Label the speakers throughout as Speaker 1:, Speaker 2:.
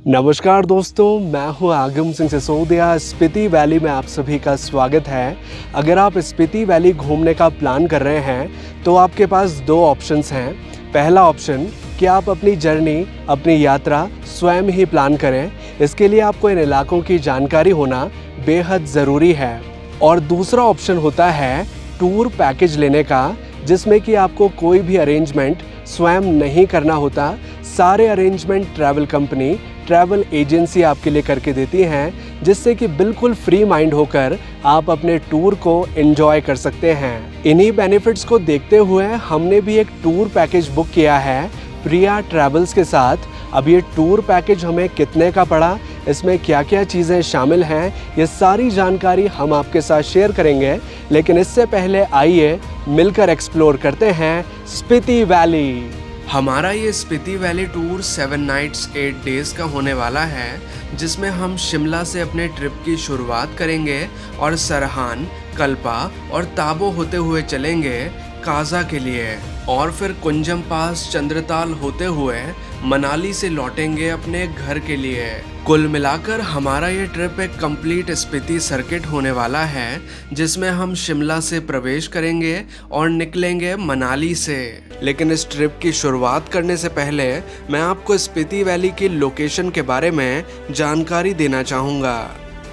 Speaker 1: नमस्कार दोस्तों, मैं हूं आगम सिंह सिसोदिया। स्पीति वैली में आप सभी का स्वागत है। अगर आप स्पीति वैली घूमने का प्लान कर रहे हैं तो आपके पास दो ऑप्शंस हैं। पहला ऑप्शन कि आप अपनी जर्नी, अपनी यात्रा स्वयं ही प्लान करें। इसके लिए आपको इन इलाकों की जानकारी होना बेहद ज़रूरी है। और दूसरा ऑप्शन होता है टूर पैकेज लेने का, जिसमें कि आपको कोई भी अरेंजमेंट स्वयं नहीं करना होता। सारे arrangement travel company, travel agency आपके लिए करके देती हैं, जिससे कि बिल्कुल फ्री माइंड होकर आप अपने टूर को एंजॉय कर सकते हैं। इन्हीं बेनिफिट्स को देखते हुए हमने भी एक टूर पैकेज बुक किया है प्रिया ट्रैवल्स के साथ। अब ये टूर पैकेज हमें कितने का पड़ा, इसमें क्या क्या चीज़ें शामिल हैं, ये सारी जानकारी हम आपके साथ शेयर करेंगे। लेकिन इससे पहले आइए मिलकर एक्सप्लोर करते हैं स्पीति वैली। हमारा ये Spiti valley tour 7 nights 8 days का होने वाला है, जिसमें हम शिमला से अपने ट्रिप की शुरुआत करेंगे और सरहान, कल्पा और ताबो होते हुए चलेंगे काजा के लिए, और फिर कुंजम पास, चंद्रताल होते हुए मनाली से लौटेंगे अपने घर के लिए। कुल मिलाकर हमारा ये ट्रिप एक कंप्लीट स्पीति सर्किट होने वाला है, जिसमें हम शिमला से प्रवेश करेंगे और निकलेंगे मनाली से। लेकिन इस ट्रिप की शुरुआत करने से पहले मैं आपको स्पीति वैली की लोकेशन के बारे में जानकारी देना चाहूँगा।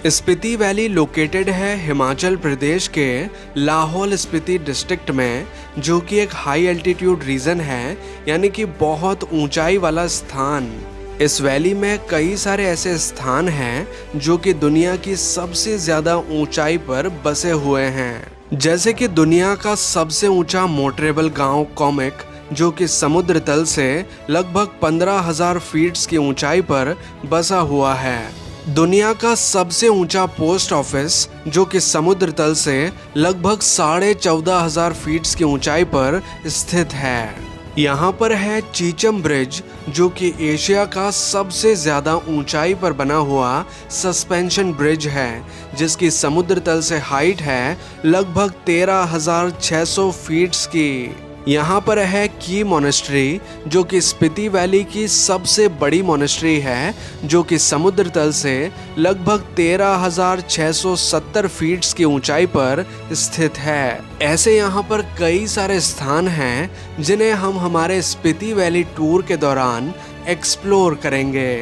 Speaker 1: स्पीति वैली लोकेटेड है हिमाचल प्रदेश के लाहौल स्पीति डिस्ट्रिक्ट में, जो कि एक हाई एल्टीट्यूड रीजन है, यानी कि बहुत ऊंचाई वाला स्थान। इस वैली में कई सारे ऐसे स्थान हैं जो कि दुनिया की सबसे ज़्यादा ऊंचाई पर बसे हुए हैं, जैसे कि दुनिया का सबसे ऊंचा मोटरेबल गांव कॉमिक, जो कि समुद्र तल से लगभग 15,000 फीट की ऊंचाई पर बसा हुआ है। दुनिया का सबसे ऊंचा पोस्ट ऑफिस, जो कि समुद्र तल से लगभग 14,500 फीट की ऊंचाई पर स्थित है। यहाँ पर है चीचम ब्रिज, जो कि एशिया का सबसे ज़्यादा ऊंचाई पर बना हुआ सस्पेंशन ब्रिज है, जिसकी समुद्र तल से हाइट है लगभग 13,600 फीट की। यहाँ पर है की मोनेस्ट्री, जो कि स्पीति वैली की सबसे बड़ी मोनेस्ट्री है, जो कि समुद्र तल से लगभग 13,670 फीट की ऊंचाई पर स्थित है। ऐसे यहाँ पर कई सारे स्थान हैं जिन्हें हम हमारे स्पीति वैली टूर के दौरान एक्सप्लोर करेंगे।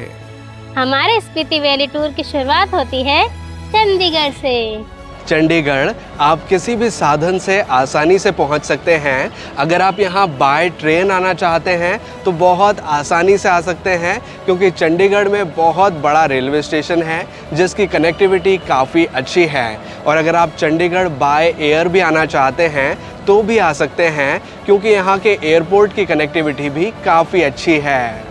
Speaker 2: हमारे स्पीति वैली टूर की शुरुआत होती है चंडीगढ़ से।
Speaker 1: चंडीगढ़ आप किसी भी साधन से आसानी से पहुंच सकते हैं। अगर आप यहां बाय ट्रेन आना चाहते हैं तो बहुत आसानी से आ सकते हैं, क्योंकि चंडीगढ़ में बहुत बड़ा रेलवे स्टेशन है जिसकी कनेक्टिविटी काफ़ी अच्छी है। और अगर आप चंडीगढ़ बाय एयर भी आना चाहते हैं तो भी आ सकते हैं, क्योंकि यहाँ के एयरपोर्ट की कनेक्टिविटी भी काफ़ी अच्छी है।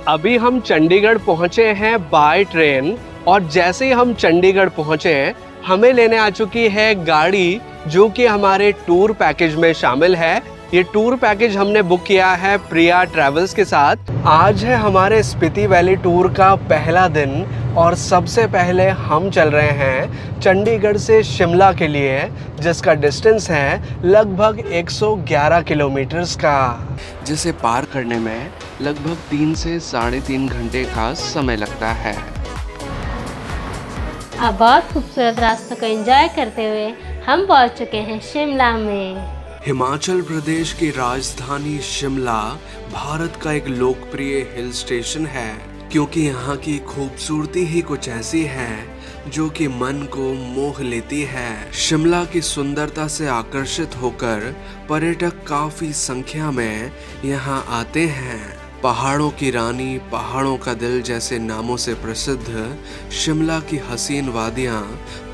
Speaker 1: अभी हम चंडीगढ़ पहुँचे हैं बाय ट्रेन, और जैसे ही हम चंडीगढ़ पहुँचे हमें लेने आ चुकी है गाड़ी, जो कि हमारे टूर पैकेज में शामिल है। ये टूर पैकेज हमने बुक किया है प्रिया ट्रैवल्स के साथ। आज है हमारे स्पीति वैली टूर का पहला दिन, और सबसे पहले हम चल रहे हैं चंडीगढ़ से शिमला के लिए, जिसका डिस्टेंस है लगभग 111 किलोमीटर्स का, जिसे पार करने में लगभग 3 से 3.5 घंटे का समय लगता है।
Speaker 2: अब बहुत खूबसूरत रास्तों को एंजॉय करते हुए हम पहुंच चुके हैं शिमला में।
Speaker 1: हिमाचल प्रदेश की राजधानी शिमला भारत का एक लोकप्रिय हिल स्टेशन है, क्योंकि यहाँ की खूबसूरती ही कुछ ऐसी है जो कि मन को मोह लेती है। शिमला की सुंदरता से आकर्षित होकर पर्यटक काफी संख्या में यहाँ आते हैं। पहाड़ों की रानी, पहाड़ों का दिल जैसे नामों से प्रसिद्ध शिमला की हसीन वादियाँ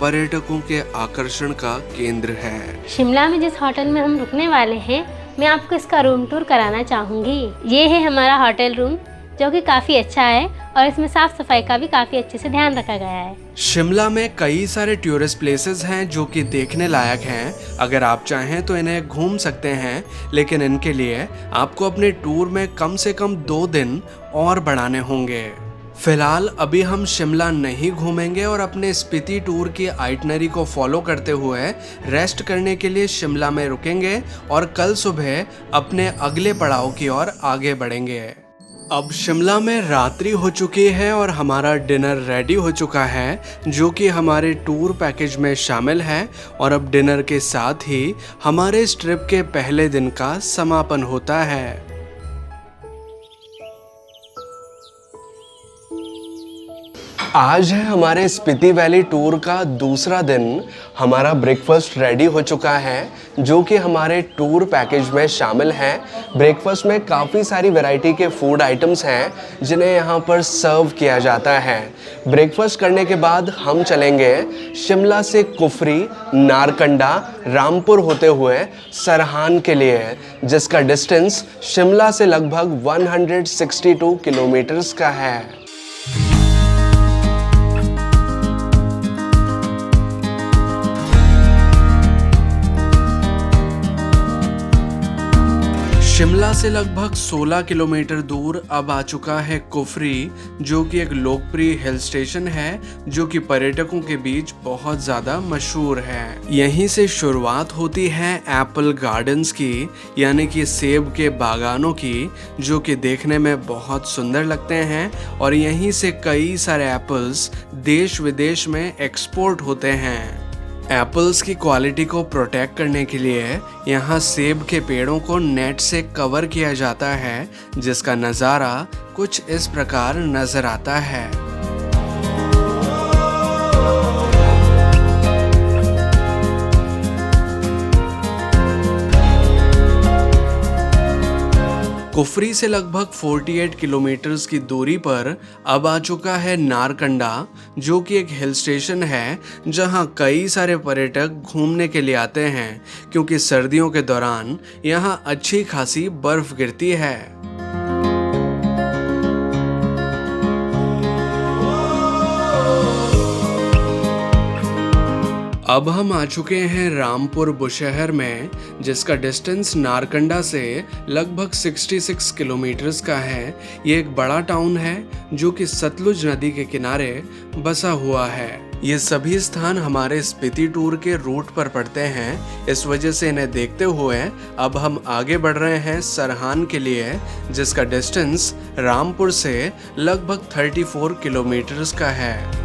Speaker 1: पर्यटकों के आकर्षण का केंद्र है।
Speaker 2: शिमला में जिस होटल में हम रुकने वाले हैं, मैं आपको इसका रूम टूर कराना चाहूँगी। ये है हमारा होटल रूम, जो कि काफ़ी अच्छा है, और इसमें साफ सफाई का भी काफ़ी अच्छे से ध्यान रखा गया है।
Speaker 1: शिमला में कई सारे टूरिस्ट प्लेसेस हैं जो कि देखने लायक हैं। अगर आप चाहें तो इन्हें घूम सकते हैं, लेकिन इनके लिए आपको अपने टूर में कम से कम 2 दिन और बढ़ाने होंगे। फिलहाल अभी हम शिमला नहीं घूमेंगे और अपने स्पीति टूर की आइटनरी को फॉलो करते हुए रेस्ट करने के लिए शिमला में रुकेंगे, और कल सुबह अपने अगले पड़ाव की ओर आगे बढ़ेंगे। अब शिमला में रात्रि हो चुकी है और हमारा डिनर रेडी हो चुका है, जो कि हमारे टूर पैकेज में शामिल है। और अब डिनर के साथ ही हमारे इस ट्रिप के पहले दिन का समापन होता है। आज है हमारे स्पीति वैली टूर का दूसरा दिन। हमारा ब्रेकफास्ट रेडी हो चुका है, जो कि हमारे टूर पैकेज में शामिल है। ब्रेकफास्ट में काफ़ी सारी वैरायटी के फूड आइटम्स हैं जिन्हें यहाँ पर सर्व किया जाता है। ब्रेकफास्ट करने के बाद हम चलेंगे शिमला से कुफरी, नारकंडा, रामपुर होते हुए सरहान के लिए, जिसका डिस्टेंस शिमला से लगभग 162 किलोमीटर्स का है। शिमला से लगभग 16 किलोमीटर दूर अब आ चुका है कुफरी, जो कि एक लोकप्रिय हिल स्टेशन है जो कि पर्यटकों के बीच बहुत ज़्यादा मशहूर है। यहीं से शुरुआत होती है एप्पल गार्डन्स की, यानी कि सेब के बागानों की, जो कि देखने में बहुत सुंदर लगते हैं। और यहीं से कई सारे एप्पल्स देश विदेश में एक्सपोर्ट होते हैं। एप्पल्स की क्वालिटी को प्रोटेक्ट करने के लिए यहाँ सेब के पेड़ों को नेट से कवर किया जाता है, जिसका नज़ारा कुछ इस प्रकार नजर आता है। कुफरी से लगभग 48 किलोमीटर्स की दूरी पर अब आ चुका है नारकंडा, जो कि एक हिल स्टेशन है जहां कई सारे पर्यटक घूमने के लिए आते हैं, क्योंकि सर्दियों के दौरान यहां अच्छी खासी बर्फ गिरती है। अब हम आ चुके हैं रामपुर बुशहर में, जिसका डिस्टेंस नारकंडा से लगभग 66 किलोमीटर्स का है। ये एक बड़ा टाउन है जो कि सतलुज नदी के किनारे बसा हुआ है। ये सभी स्थान हमारे स्पीति टूर के रूट पर पड़ते हैं, इस वजह से इन्हें देखते हुए अब हम आगे बढ़ रहे हैं सरहान के लिए, जिसका डिस्टेंस रामपुर से लगभग 34 किलोमीटर्स का है।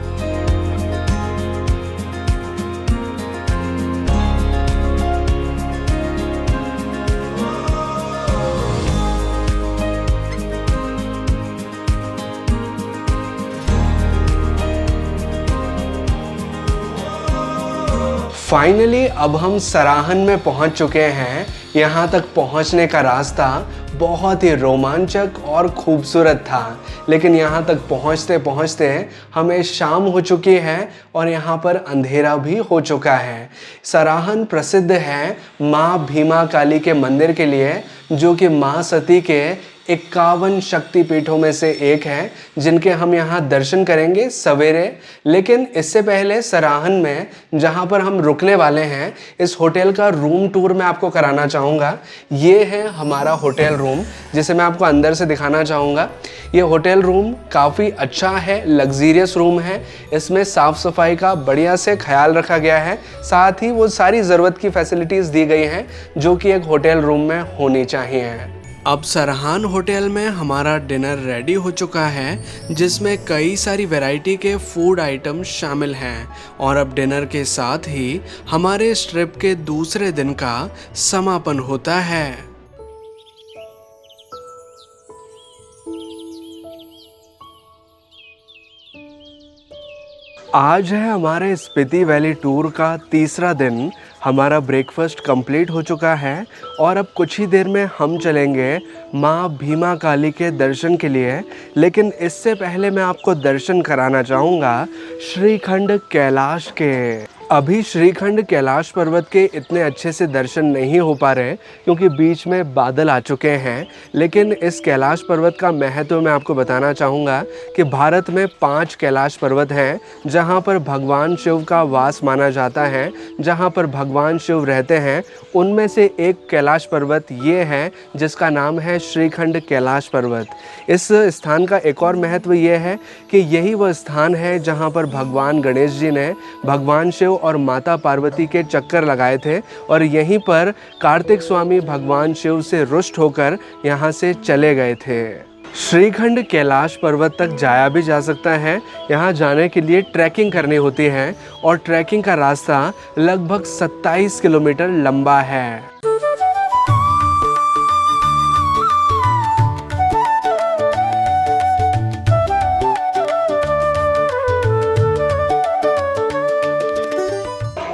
Speaker 1: फाइनली अब हम सराहन में पहुंच चुके हैं। यहाँ तक पहुंचने का रास्ता बहुत ही रोमांचक और खूबसूरत था, लेकिन यहाँ तक पहुँचते पहुँचते हमें शाम हो चुकी है और यहाँ पर अंधेरा भी हो चुका है। सराहन प्रसिद्ध है माँ भीमा काली के मंदिर के लिए, जो कि माँ सती के 51 शक्तिपीठों में से एक है, जिनके हम यहाँ दर्शन करेंगे सवेरे। लेकिन इससे पहले सराहन में जहाँ पर हम रुकने वाले हैं, इस होटल का रूम टूर मैं आपको कराना चाहूँगा। ये है हमारा होटल रूम, जिसे मैं आपको अंदर से दिखाना चाहूँगा। ये होटल रूम काफ़ी अच्छा है, लग्जीरियस रूम है। इसमें साफ़ सफाई का बढ़िया से ख्याल रखा गया है, साथ ही वो सारी ज़रूरत की फैसिलिटीज़ दी गई हैं जो कि एक होटल रूम में होनी चाहिए। अब सरहान होटल में हमारा डिनर रेडी हो चुका है, जिसमें कई सारी वैरायटी के फूड आइटम शामिल हैं। और अब डिनर के साथ ही हमारे इस ट्रिप के दूसरे दिन का समापन होता है। आज है हमारे स्पीति वैली टूर का तीसरा दिन। हमारा ब्रेकफास्ट कंप्लीट हो चुका है और अब कुछ ही देर में हम चलेंगे माँ भीमा काली के दर्शन के लिए। लेकिन इससे पहले मैं आपको दर्शन कराना चाहूँगा श्रीखंड कैलाश के। अभी श्रीखंड कैलाश पर्वत के इतने अच्छे से दर्शन नहीं हो पा रहे क्योंकि बीच में बादल आ चुके हैं, लेकिन इस कैलाश पर्वत का महत्व मैं आपको बताना चाहूँगा कि भारत में 5 कैलाश पर्वत हैं जहाँ पर भगवान शिव का वास माना जाता है, जहाँ पर भगवान शिव रहते हैं। उनमें से एक कैलाश पर्वत ये है जिसका नाम है श्रीखंड कैलाश पर्वत। इस स्थान का एक और महत्व ये है कि यही वह स्थान है जहाँ पर भगवान गणेश जी ने भगवान शिव और माता पार्वती के चक्कर लगाए थे और यहीं पर कार्तिक स्वामी भगवान शिव से रुष्ट होकर यहाँ से चले गए थे। श्रीखंड कैलाश पर्वत तक जाया भी जा सकता है। यहाँ जाने के लिए ट्रैकिंग करनी होती है और ट्रैकिंग का रास्ता लगभग 27 किलोमीटर लंबा है।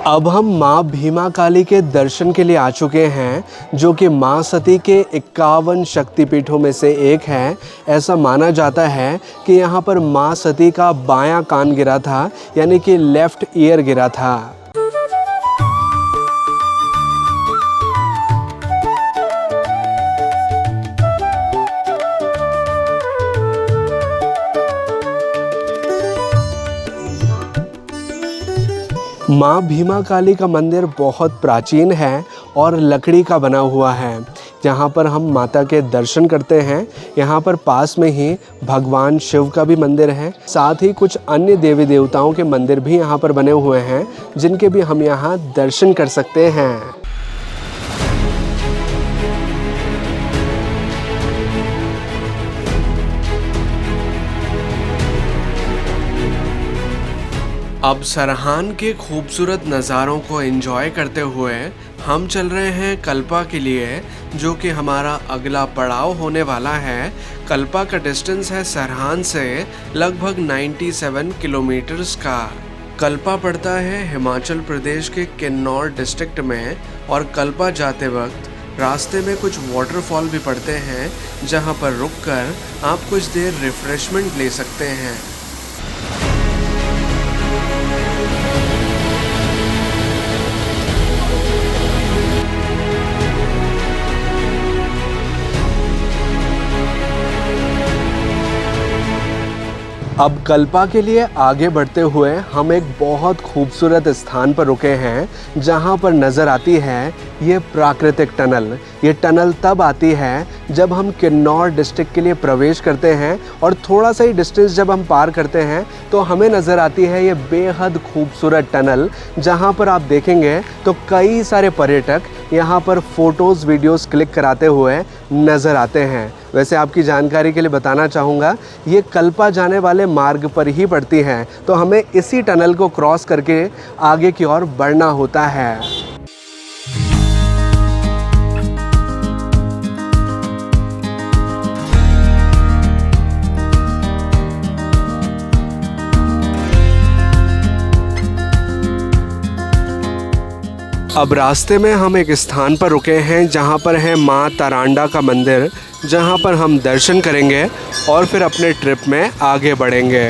Speaker 1: अब हम माँ भीमा काली के दर्शन के लिए आ चुके हैं, जो कि माँ सती के 51 शक्तिपीठों में से एक है। ऐसा माना जाता है कि यहाँ पर माँ सती का बायां कान गिरा था, यानी कि लेफ्ट ईयर गिरा था। माँ भीमा काली का मंदिर बहुत प्राचीन है और लकड़ी का बना हुआ है। जहाँ पर हम माता के दर्शन करते हैं, यहाँ पर पास में ही भगवान शिव का भी मंदिर है। साथ ही कुछ अन्य देवी देवताओं के मंदिर भी यहाँ पर बने हुए हैं, जिनके भी हम यहाँ दर्शन कर सकते हैं। अब सरहान के खूबसूरत नज़ारों को एंजॉय करते हुए हम चल रहे हैं कल्पा के लिए, जो कि हमारा अगला पड़ाव होने वाला है। कल्पा का डिस्टेंस है सरहान से लगभग 97 किलोमीटर्स का। कल्पा पड़ता है हिमाचल प्रदेश के किन्नौर डिस्ट्रिक्ट में और कल्पा जाते वक्त रास्ते में कुछ वाटरफॉल भी पड़ते हैं, जहां पर रुककर आप कुछ देर रिफ्रेशमेंट ले सकते हैं। अब कल्पा के लिए आगे बढ़ते हुए हम एक बहुत खूबसूरत स्थान पर रुके हैं, जहां पर नज़र आती है ये प्राकृतिक टनल। ये टनल तब आती है जब हम किन्नौर डिस्ट्रिक्ट के लिए प्रवेश करते हैं और थोड़ा सा ही डिस्टेंस जब हम पार करते हैं तो हमें नज़र आती है ये बेहद खूबसूरत टनल, जहां पर आप देखेंगे तो कई सारे पर्यटक यहाँ पर फ़ोटोज़ वीडियोज़ क्लिक कराते हुए नज़र आते हैं। वैसे आपकी जानकारी के लिए बताना चाहूँगा, ये कल्पा जाने वाले मार्ग पर ही पड़ती है, तो हमें इसी टनल को क्रॉस करके आगे की ओर बढ़ना होता है। अब रास्ते में हम एक स्थान पर रुके हैं, जहां पर है माँ तारांडा का मंदिर, जहां पर हम दर्शन करेंगे और फिर अपने ट्रिप में आगे बढ़ेंगे।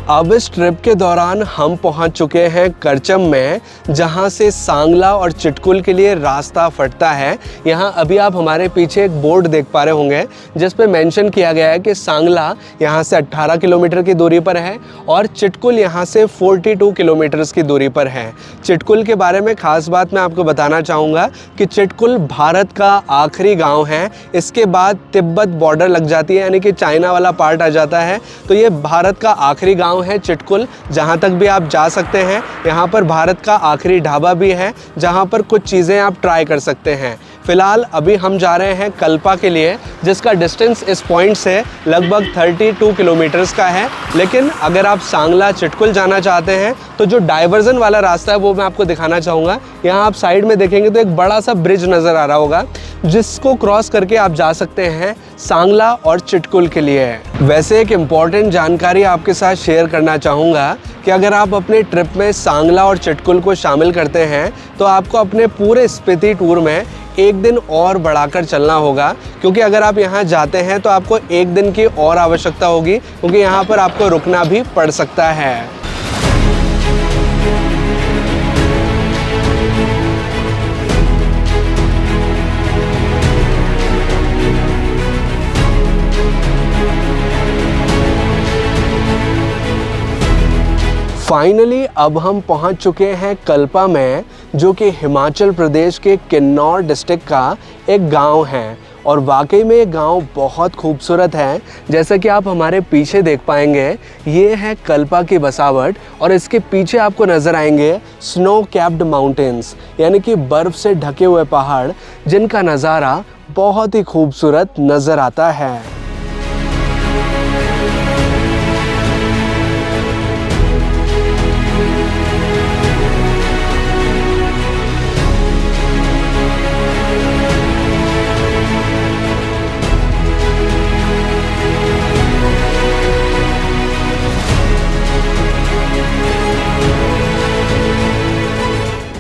Speaker 1: अब इस ट्रिप के दौरान हम पहुंच चुके हैं करचम में, जहां से सांगला और चिटकुल के लिए रास्ता फटता है। यहां अभी आप हमारे पीछे एक बोर्ड देख पा रहे होंगे, जिस पे मेंशन किया गया है कि सांगला यहां से 18 किलोमीटर की दूरी पर है और चिटकुल यहां से 42 किलोमीटर्स की दूरी पर है। चिटकुल के बारे में खास बात मैं आपको बताना चाहूँगा कि चिटकुल भारत का आखिरी गाँव है। इसके बाद तिब्बत बॉर्डर लग जाती है, यानी कि चाइना वाला पार्ट आ जाता है। तो ये भारत का आखिरी गाँव है चिटकुल, जहां तक भी आप जा सकते हैं। यहां पर भारत का आखिरी ढाबा भी है, जहां पर कुछ चीज़ें आप ट्राई कर सकते हैं। फ़िलहाल अभी हम जा रहे हैं कल्पा के लिए, जिसका डिस्टेंस इस पॉइंट से लगभग 32 किलोमीटर्स का है। लेकिन अगर आप सांगला चिटकुल जाना चाहते हैं तो जो डाइवर्जन वाला रास्ता है वो मैं आपको दिखाना चाहूँगा। यहाँ आप साइड में देखेंगे तो एक बड़ा सा ब्रिज नज़र आ रहा होगा, जिसको क्रॉस करके आप जा सकते हैं सांगला और चिटकुल के लिए। वैसे एक इम्पॉर्टेंट जानकारी आपके साथ शेयर करना चाहूँगा कि अगर आप अपने ट्रिप में सांगला और चिटकुल को शामिल करते हैं तो आपको अपने पूरे स्पीति टूर में एक दिन और बढ़ाकर चलना होगा, क्योंकि अगर आप यहाँ जाते हैं तो आपको एक दिन की और आवश्यकता होगी, क्योंकि यहाँ पर आपको रुकना भी पड़ सकता है। फाइनली अब हम पहुंच चुके हैं कल्पा में, जो कि हिमाचल प्रदेश के किन्नौर डिस्ट्रिक्ट का एक गांव है। और वाकई में ये गांव बहुत खूबसूरत है। जैसा कि आप हमारे पीछे देख पाएंगे, ये है कल्पा की बसावट और इसके पीछे आपको नज़र आएंगे स्नो कैप्ड माउंटेन्स, यानी कि बर्फ़ से ढके हुए पहाड़, जिनका नज़ारा बहुत ही खूबसूरत नज़र आता है।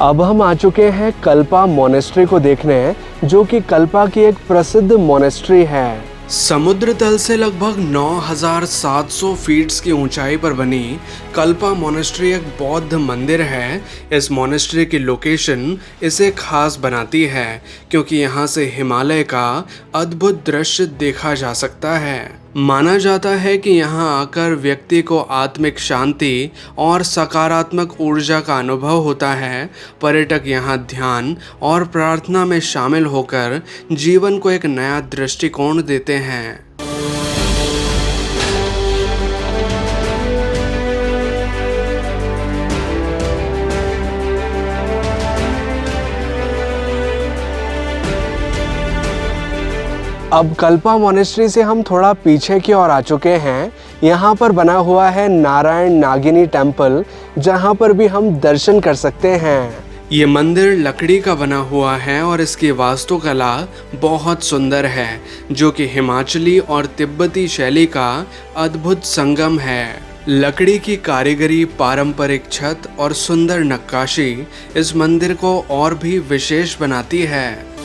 Speaker 1: अब हम आ चुके हैं कल्पा मोनेस्ट्री को देखने, जो कि कल्पा की एक प्रसिद्ध मोनेस्ट्री है। समुद्र तल से लगभग 9,700 फीट्स की ऊंचाई पर बनी कल्पा मोनेस्ट्री एक बौद्ध मंदिर है। इस मोनेस्ट्री की लोकेशन इसे खास बनाती है, क्योंकि यहाँ से हिमालय का अद्भुत दृश्य देखा जा सकता है। माना जाता है कि यहाँ आकर व्यक्ति को आत्मिक शांति और सकारात्मक ऊर्जा का अनुभव होता है। पर्यटक यहाँ ध्यान और प्रार्थना में शामिल होकर जीवन को एक नया दृष्टिकोण देते हैं। अब कल्पा मोनेस्ट्री से हम थोड़ा पीछे की ओर आ चुके हैं। यहाँ पर बना हुआ है नारायण नागिनी टेम्पल, जहाँ पर भी हम दर्शन कर सकते हैं। ये मंदिर लकड़ी का बना हुआ है और इसकी वास्तुकला बहुत सुंदर है, जो कि हिमाचली और तिब्बती शैली का अद्भुत संगम है। लकड़ी की कारीगरी, पारंपरिक छत और सुंदर नक्काशी इस मंदिर को और भी विशेष बनाती है।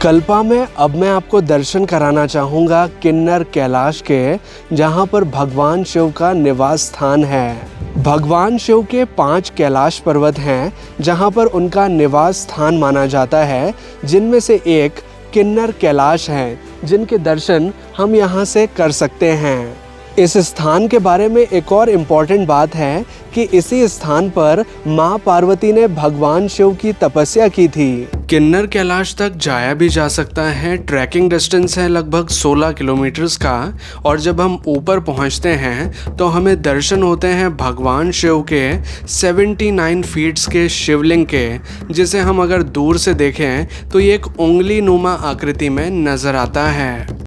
Speaker 1: कल्पा में अब मैं आपको दर्शन कराना चाहूँगा किन्नर कैलाश के, जहाँ पर भगवान शिव का निवास स्थान है। भगवान शिव के 5 कैलाश पर्वत हैं, जहाँ पर उनका निवास स्थान माना जाता है, जिनमें से एक किन्नर कैलाश है, जिनके दर्शन हम यहाँ से कर सकते हैं। इस स्थान के बारे में एक और इम्पॉर्टेंट बात है कि इसी स्थान पर माँ पार्वती ने भगवान शिव की तपस्या की थी। किन्नर कैलाश तक जाया भी जा सकता है। ट्रैकिंग डिस्टेंस है लगभग 16 किलोमीटर्स का, और जब हम ऊपर पहुंचते हैं तो हमें दर्शन होते हैं भगवान शिव के 79 फीट्स के शिवलिंग के, जिसे हम अगर दूर से देखें तो ये एक उंगली नुमा आकृति में नजर आता है।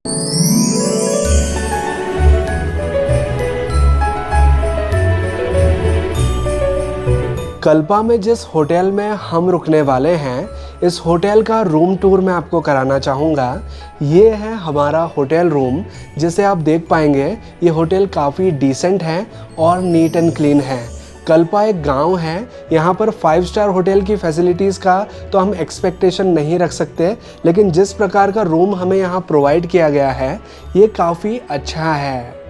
Speaker 1: कल्पा में जिस होटल में हम रुकने वाले हैं, इस होटल का रूम टूर मैं आपको कराना चाहूँगा। ये है हमारा होटल रूम। जिसे आप देख पाएंगे, ये होटल काफ़ी डिसेंट है और नीट एंड क्लीन है। कल्पा एक गांव है, यहाँ पर 5 स्टार होटल की फैसिलिटीज़ का तो हम एक्सपेक्टेशन नहीं रख सकते, लेकिन जिस प्रकार का रूम हमें यहाँ प्रोवाइड किया गया है, ये काफ़ी अच्छा है।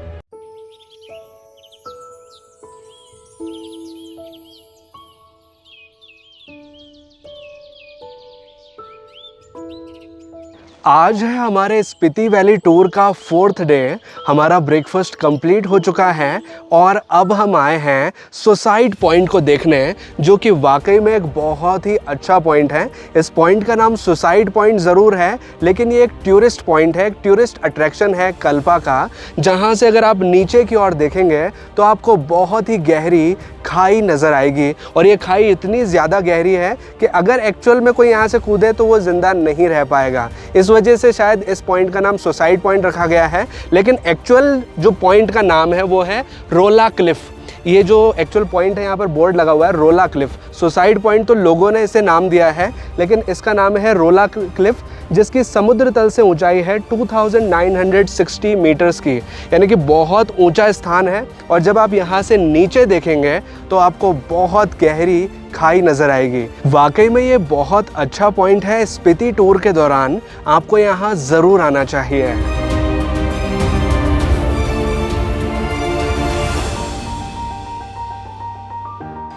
Speaker 1: आज है हमारे स्पीति वैली टूर का 4th डे। हमारा ब्रेकफास्ट कंप्लीट हो चुका है और अब हम आए हैं सुसाइड पॉइंट को देखने, जो कि वाकई में एक बहुत ही अच्छा पॉइंट है। इस पॉइंट का नाम सुसाइड पॉइंट ज़रूर है, लेकिन ये एक टूरिस्ट पॉइंट है, एक टूरिस्ट अट्रैक्शन है कल्पा का, जहाँ से अगर आप नीचे की ओर देखेंगे तो आपको बहुत ही गहरी खाई नज़र आएगी। और ये खाई इतनी ज़्यादा गहरी है कि अगर एक्चुअल में कोई यहाँ से कूदे तो वो ज़िंदा नहीं रह पाएगा। इस वजह से शायद इस पॉइंट का नाम सुसाइड पॉइंट रखा गया है, लेकिन एक्चुअल जो पॉइंट का नाम है वो है रोला क्लिफ। ये जो एक्चुअल पॉइंट है, यहाँ पर बोर्ड लगा हुआ है रोला क्लिफ। सुसाइड पॉइंट तो लोगों ने इसे नाम दिया है, लेकिन इसका नाम है रोला क्लिफ, जिसकी समुद्र तल से ऊंचाई है 2960 मीटर्स की, यानी कि बहुत ऊंचा स्थान है। और जब आप यहाँ से नीचे देखेंगे तो आपको बहुत गहरी खाई नज़र आएगी। वाकई में ये बहुत अच्छा पॉइंट है। स्पीति टूर के दौरान आपको यहाँ ज़रूर आना चाहिए।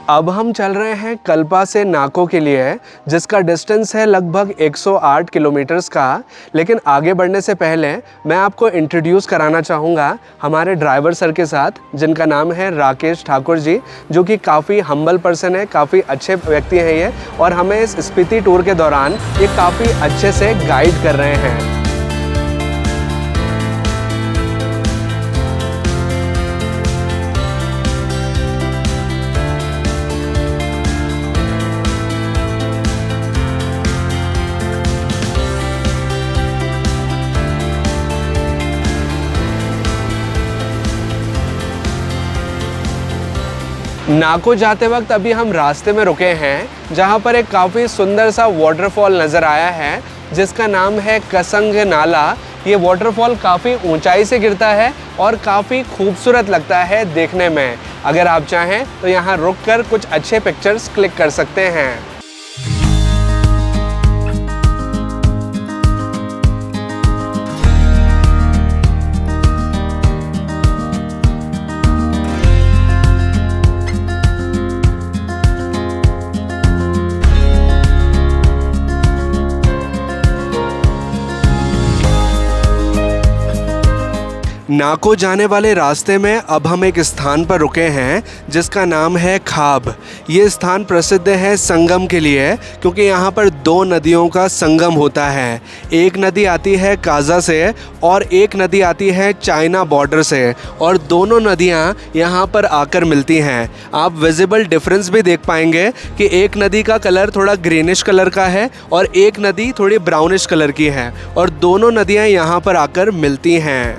Speaker 1: अब हम चल रहे हैं कल्पा से नाको के लिए, जिसका डिस्टेंस है लगभग 108 किलोमीटर्स का। लेकिन आगे बढ़ने से पहले मैं आपको इंट्रोड्यूस कराना चाहूँगा हमारे ड्राइवर सर के साथ, जिनका नाम है राकेश ठाकुर जी, जो कि काफ़ी हम्बल पर्सन है, काफ़ी अच्छे व्यक्ति हैं ये, और हमें इस स्पीति टूर के दौरान ये काफ़ी अच्छे से गाइड कर रहे हैं। नाको जाते वक्त अभी हम रास्ते में रुके हैं, जहां पर एक काफ़ी सुंदर सा वाटरफॉल नज़र आया है, जिसका नाम है कसंग नाला। ये वाटरफॉल काफ़ी ऊंचाई से गिरता है और काफ़ी खूबसूरत लगता है देखने में। अगर आप चाहें तो यहाँ रुककर कुछ अच्छे पिक्चर्स क्लिक कर सकते हैं। नाको जाने वाले रास्ते में अब हम एक स्थान पर रुके हैं, जिसका नाम है खाब। ये स्थान प्रसिद्ध है संगम के लिए, क्योंकि यहाँ पर दो नदियों का संगम होता है। एक नदी आती है काजा से और एक नदी आती है चाइना बॉर्डर से, और दोनों नदियाँ यहाँ पर आकर मिलती हैं। आप विजिबल डिफरेंस भी देख पाएंगे कि एक नदी का कलर थोड़ा ग्रीनिश कलर का है और एक नदी थोड़ी ब्राउनिश कलर की है, और दोनों नदियाँ यहाँ पर आकर मिलती हैं।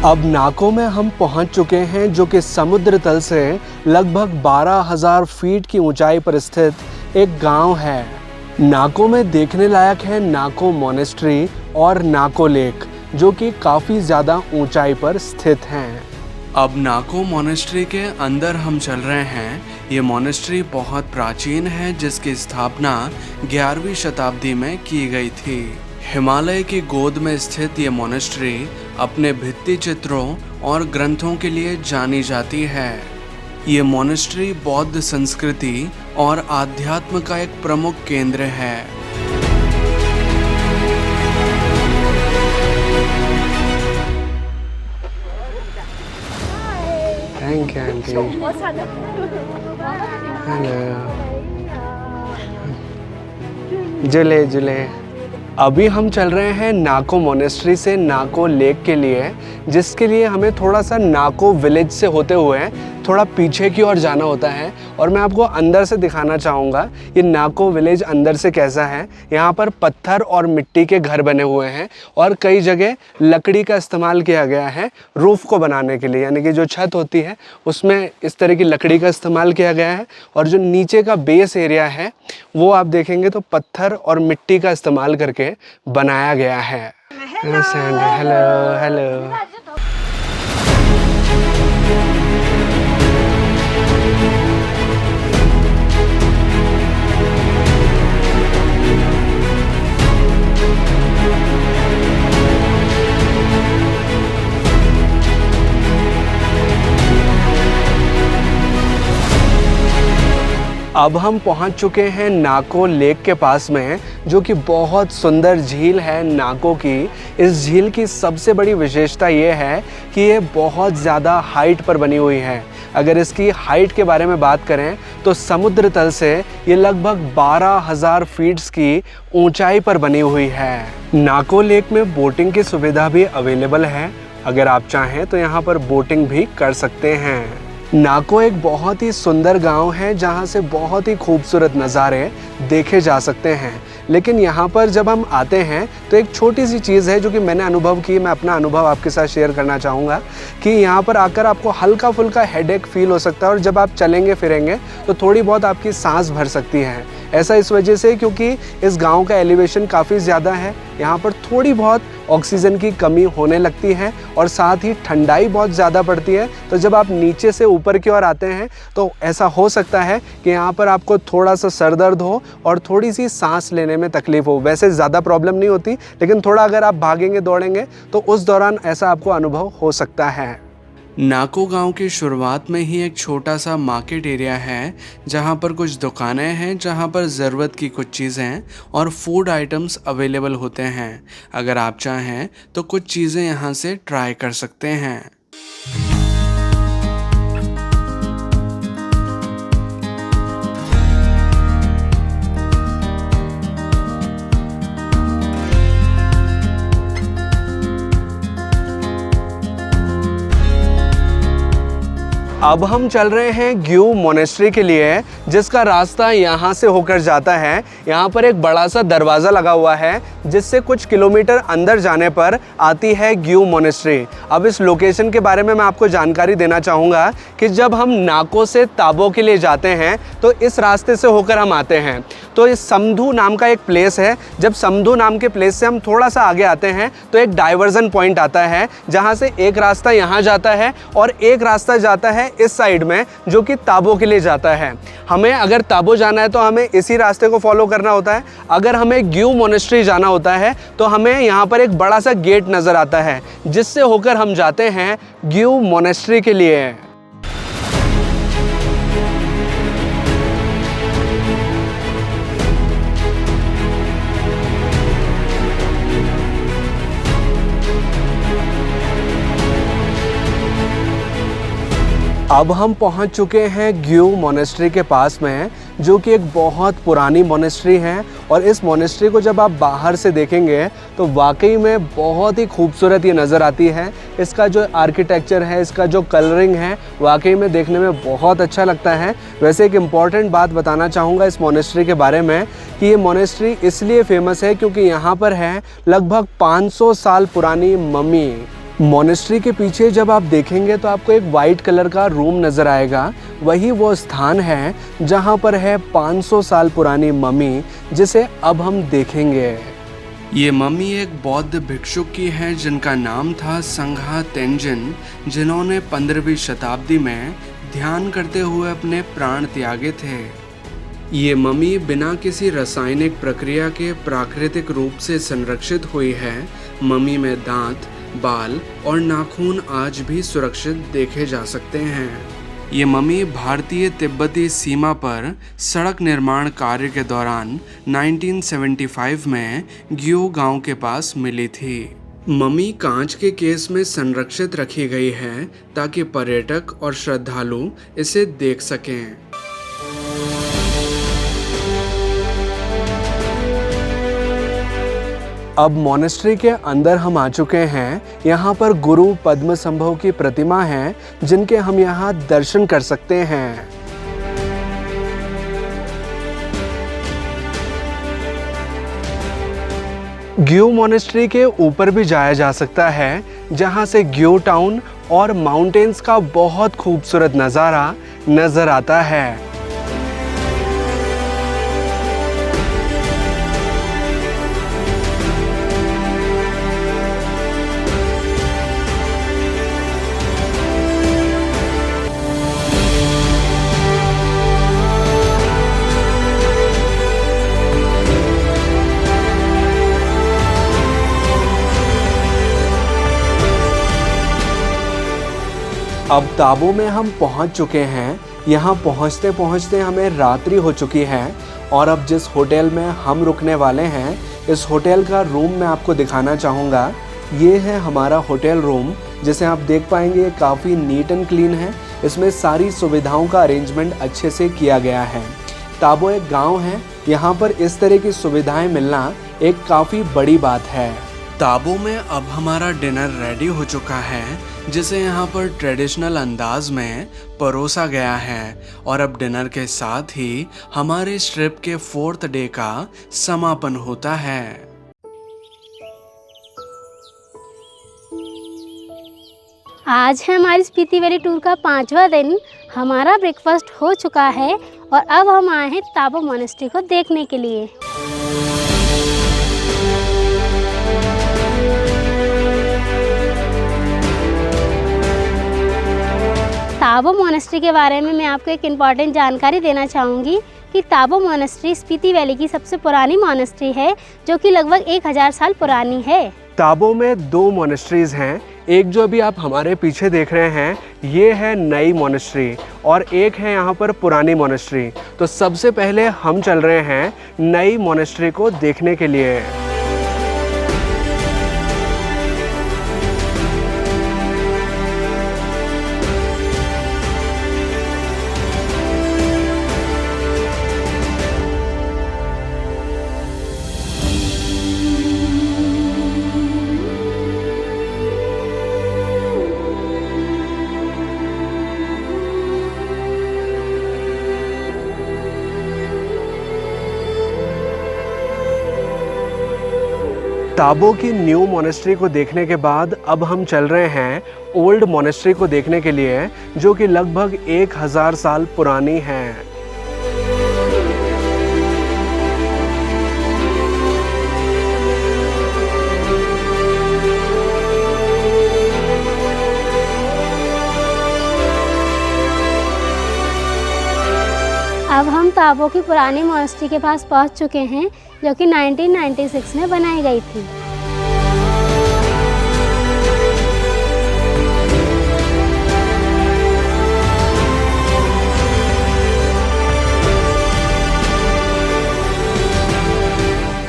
Speaker 1: अब नाको में हम पहुंच चुके हैं, जो कि समुद्र तल से लगभग 12,000 फीट की ऊंचाई पर स्थित एक गांव है। नाको में देखने लायक है नाको मोनेस्ट्री और नाको लेक, जो कि काफ़ी ज़्यादा ऊंचाई पर स्थित हैं। अब नाको मोनेस्ट्री के अंदर हम चल रहे हैं। ये मोनेस्ट्री बहुत प्राचीन है, जिसकी स्थापना 11वीं शताब्दी में की गई थी। हिमालय की गोद में स्थित ये मोनेस्ट्री अपने भित्ति चित्रों और ग्रंथों के लिए जानी जाती है। ये मोनेस्ट्री बौद्ध संस्कृति और आध्यात्म का एक प्रमुख केंद्र है। Thank you aunty. हेलो। जुले जुले। अभी हम चल रहे हैं नाको मोनेस्ट्री से नाको लेक के लिए, जिसके लिए हमें थोड़ा सा नाको विलेज से होते हुए थोड़ा पीछे की ओर जाना होता है। और मैं आपको अंदर से दिखाना चाहूँगा ये नाको विलेज अंदर से कैसा है। यहाँ पर पत्थर और मिट्टी के घर बने हुए हैं, और कई जगह लकड़ी का इस्तेमाल किया गया है रूफ़ को बनाने के लिए, यानी कि जो छत होती है उसमें इस तरह की लकड़ी का इस्तेमाल किया गया है। और जो नीचे का बेस एरिया है वो आप देखेंगे तो पत्थर और मिट्टी का इस्तेमाल करके बनाया गया है। Hello hello. अब हम पहुंच चुके हैं नाको लेक के पास में, जो कि बहुत सुंदर झील है नाको की। इस झील की सबसे बड़ी विशेषता ये है कि ये बहुत ज़्यादा हाइट पर बनी हुई है। अगर इसकी हाइट के बारे में बात करें तो समुद्र तल से ये लगभग 12,000 फीट्स की ऊंचाई पर बनी हुई है। नाको लेक में बोटिंग की सुविधा भी अवेलेबल है। अगर आप चाहें तो यहाँ पर बोटिंग भी कर सकते हैं। नाको एक बहुत ही सुंदर गांव है, जहां से बहुत ही खूबसूरत नज़ारे देखे जा सकते हैं। लेकिन यहाँ पर जब हम आते हैं तो एक छोटी सी चीज़ है जो कि मैंने अनुभव की, मैं अपना अनुभव आपके साथ शेयर करना चाहूँगा कि यहाँ पर आकर आपको हल्का फुल्का हेडेक फील हो सकता है और जब आप चलेंगे फिरेंगे तो थोड़ी बहुत आपकी सांस भर सकती है। ऐसा इस वजह से क्योंकि इस गांव का एलिवेशन काफ़ी ज़्यादा है, यहाँ पर थोड़ी बहुत ऑक्सीजन की कमी होने लगती है और साथ ही ठंडाई बहुत ज़्यादा पड़ती है। तो जब आप नीचे से ऊपर की ओर आते हैं तो ऐसा हो सकता है कि यहाँ पर आपको थोड़ा सा सर दर्द हो और थोड़ी सी सांस लेने में तकलीफ़ हो। वैसे ज़्यादा प्रॉब्लम नहीं होती, लेकिन थोड़ा अगर आप भागेंगे दौड़ेंगे तो उस दौरान ऐसा आपको अनुभव हो सकता है। नाको गांव की शुरुआत में ही एक छोटा सा मार्केट एरिया है जहां पर कुछ दुकानें हैं, जहां पर ज़रूरत की कुछ चीज़ें और फूड आइटम्स अवेलेबल होते हैं। अगर आप चाहें तो कुछ चीज़ें यहां से ट्राई कर सकते हैं। अब हम चल रहे हैं ग्यू मोनेस्ट्री के लिए, जिसका रास्ता यहाँ से होकर जाता है। यहाँ पर एक बड़ा सा दरवाज़ा लगा हुआ है जिससे कुछ किलोमीटर अंदर जाने पर आती है ग्यू मोनेस्ट्री। अब इस लोकेशन के बारे में मैं आपको जानकारी देना चाहूँगा कि जब हम नाको से ताबो के लिए जाते हैं तो इस रास्ते से होकर हम आते हैं। तो इस समधू नाम का एक प्लेस है। जब समधू नाम के प्लेस से हम थोड़ा सा आगे आते हैं तो एक डाइवर्जन पॉइंट आता है जहाँ से एक रास्ता यहाँ जाता है और एक रास्ता जाता है इस साइड में जो कि ताबो के लिए जाता है। हमें अगर ताबो जाना है तो हमें इसी रास्ते को फॉलो करना होता है। अगर हमें ग्यू मोनेस्ट्री जाना होता है तो हमें यहाँ पर एक बड़ा सा गेट नज़र आता है जिससे होकर हम जाते हैं ग्यू मोनेस्ट्री के लिए। अब हम पहुंच चुके हैं ग्यू मोनेस्ट्री के पास में, जो कि एक बहुत पुरानी मोनेस्ट्री है। और इस मोनेस्ट्री को जब आप बाहर से देखेंगे तो वाकई में बहुत ही खूबसूरत ये नज़र आती है। इसका जो आर्किटेक्चर है, इसका जो कलरिंग है, वाकई में देखने में बहुत अच्छा लगता है। वैसे एक इम्पॉर्टेंट बात बताना चाहूँगा इस मोनेस्ट्री के बारे में कि ये मोनेस्ट्री इसलिए फेमस है क्योंकि यहाँ पर है लगभग 500 साल पुरानी मम्मी। मोनेस्ट्री के पीछे जब आप देखेंगे तो आपको एक वाइट कलर का रूम नज़र आएगा। वही वो स्थान है जहाँ पर है 500 साल पुरानी मम्मी, जिसे अब हम देखेंगे। ये मम्मी एक बौद्ध भिक्षुक की है जिनका नाम था संघा तेंजिन, जिन्होंने 15वीं शताब्दी में ध्यान करते हुए अपने प्राण त्यागे थे। ये मम्मी बिना किसी रासायनिक प्रक्रिया के प्राकृतिक रूप से संरक्षित हुई है। मम्मी में दांत, बाल और नाखून आज भी सुरक्षित देखे जा सकते हैं। ये मम्मी भारतीय तिब्बती सीमा पर सड़क निर्माण कार्य के दौरान 1975 में ग्यू गांव के पास मिली थी। मम्मी कांच के केस में संरक्षित रखी गई है ताकि पर्यटक और श्रद्धालु इसे देख सकें। अब मोनेस्ट्री के अंदर हम आ चुके हैं। यहाँ पर गुरु पद्मसंभव की प्रतिमा है जिनके हम यहाँ दर्शन कर सकते हैं। ग्यू मोनेस्ट्री के ऊपर भी जाया जा सकता है जहाँ से ग्यू टाउन और माउंटेन्स का बहुत खूबसूरत नज़ारा नज़र आता है। अब ताबो में हम पहुंच चुके हैं। यहाँ पहुँचते पहुँचते हमें रात्रि हो चुकी है और अब जिस होटल में हम रुकने वाले हैं, इस होटल का रूम मैं आपको दिखाना चाहूँगा। ये है हमारा होटल रूम, जिसे आप देख पाएंगे ये काफ़ी नीट एंड क्लीन है। इसमें सारी सुविधाओं का अरेंजमेंट अच्छे से किया गया है। ताबो एक गाँव है, यहाँ पर इस तरह की सुविधाएँ मिलना एक काफ़ी बड़ी बात है। ताबो में अब हमारा डिनर रेडी हो चुका है, जिसे यहाँ पर ट्रेडिशनल अंदाज में परोसा गया है। और अब डिनर के साथ ही हमारे इस ट्रिप के 4th डे का समापन होता है।
Speaker 2: आज है हमारी स्पीति वैली टूर का 5वां दिन। हमारा ब्रेकफास्ट हो चुका है और अब हम आए हैं ताबो मोनेस्ट्री को देखने के लिए। ताबो मोनेस्ट्री के बारे में मैं आपको एक इम्पॉर्टेंट जानकारी देना चाहूँगी कि ताबो मोनेस्ट्री स्पीति वैली की सबसे पुरानी मोनेस्ट्री है, जो कि लगभग 1000 साल पुरानी है।
Speaker 1: ताबो में 2 मोनेस्ट्रीज हैं। एक जो अभी आप हमारे पीछे देख रहे हैं, ये है नई मोनेस्ट्री, और एक है यहाँ पर पुरानी मोनेस्ट्री। तो सबसे पहले हम चल रहे हैं नई मोनेस्ट्री को देखने के लिए। ताबो की न्यू मोनेस्ट्री को देखने के बाद अब हम चल रहे हैं ओल्ड मोनेस्ट्री को देखने के लिए, जो कि लगभग 1000 साल पुरानी है।
Speaker 2: अब हम ताबो की पुरानी मोनेस्ट्री के पास पहुंच चुके हैं, जो कि 1996 में बनाई गई थी।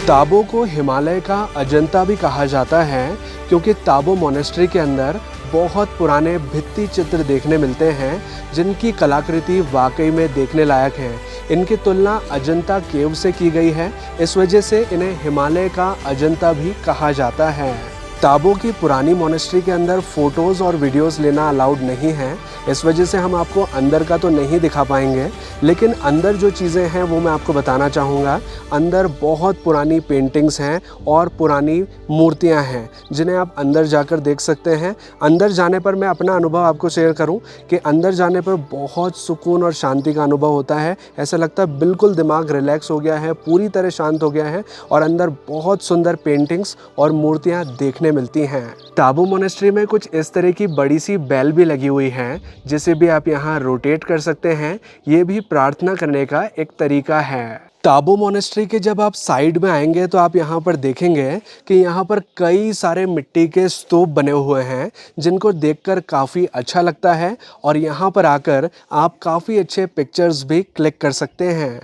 Speaker 1: ताबो को हिमालय का अजंता भी कहा जाता है, क्योंकि ताबो मोनेस्ट्री के अंदर बहुत पुराने भित्ति चित्र देखने मिलते हैं, जिनकी कलाकृति वाकई में देखने लायक है। इनकी तुलना अजंता केव से की गई है, इस वजह से इन्हें हिमालय का अजंता भी कहा जाता है। ताबो की पुरानी मोनेस्ट्री के अंदर फ़ोटोज़ और वीडियोस लेना अलाउड नहीं है, इस वजह से हम आपको अंदर का तो नहीं दिखा पाएंगे, लेकिन अंदर जो चीज़ें हैं वो मैं आपको बताना चाहूँगा। अंदर बहुत पुरानी पेंटिंग्स हैं और पुरानी मूर्तियाँ हैं, जिन्हें आप अंदर जाकर देख सकते हैं। अंदर जाने पर मैं अपना अनुभव आपको शेयर करूँ कि अंदर जाने पर बहुत सुकून और शांति का अनुभव होता है। ऐसा लगता है बिल्कुल दिमाग रिलैक्स हो गया है, पूरी तरह शांत हो गया है, और अंदर बहुत सुंदर पेंटिंग्स और मूर्तियाँ देखने मिलती हैं। ताबो मोनेस्ट्री में कुछ इस तरह की बड़ी सी बेल भी लगी हुई है, जिसे भी आप यहाँ रोटेट कर सकते हैं। ये भी प्रार्थना करने का एक तरीका है। ताबो मोनेस्ट्री के जब आप साइड में आएंगे तो आप यहाँ पर देखेंगे कि यहाँ पर कई सारे मिट्टी के स्तूप बने हुए हैं, जिनको देखकर काफ़ी अच्छा लगता है, और यहाँ पर आकर आप काफ़ी अच्छे पिक्चर्स भी क्लिक कर सकते हैं।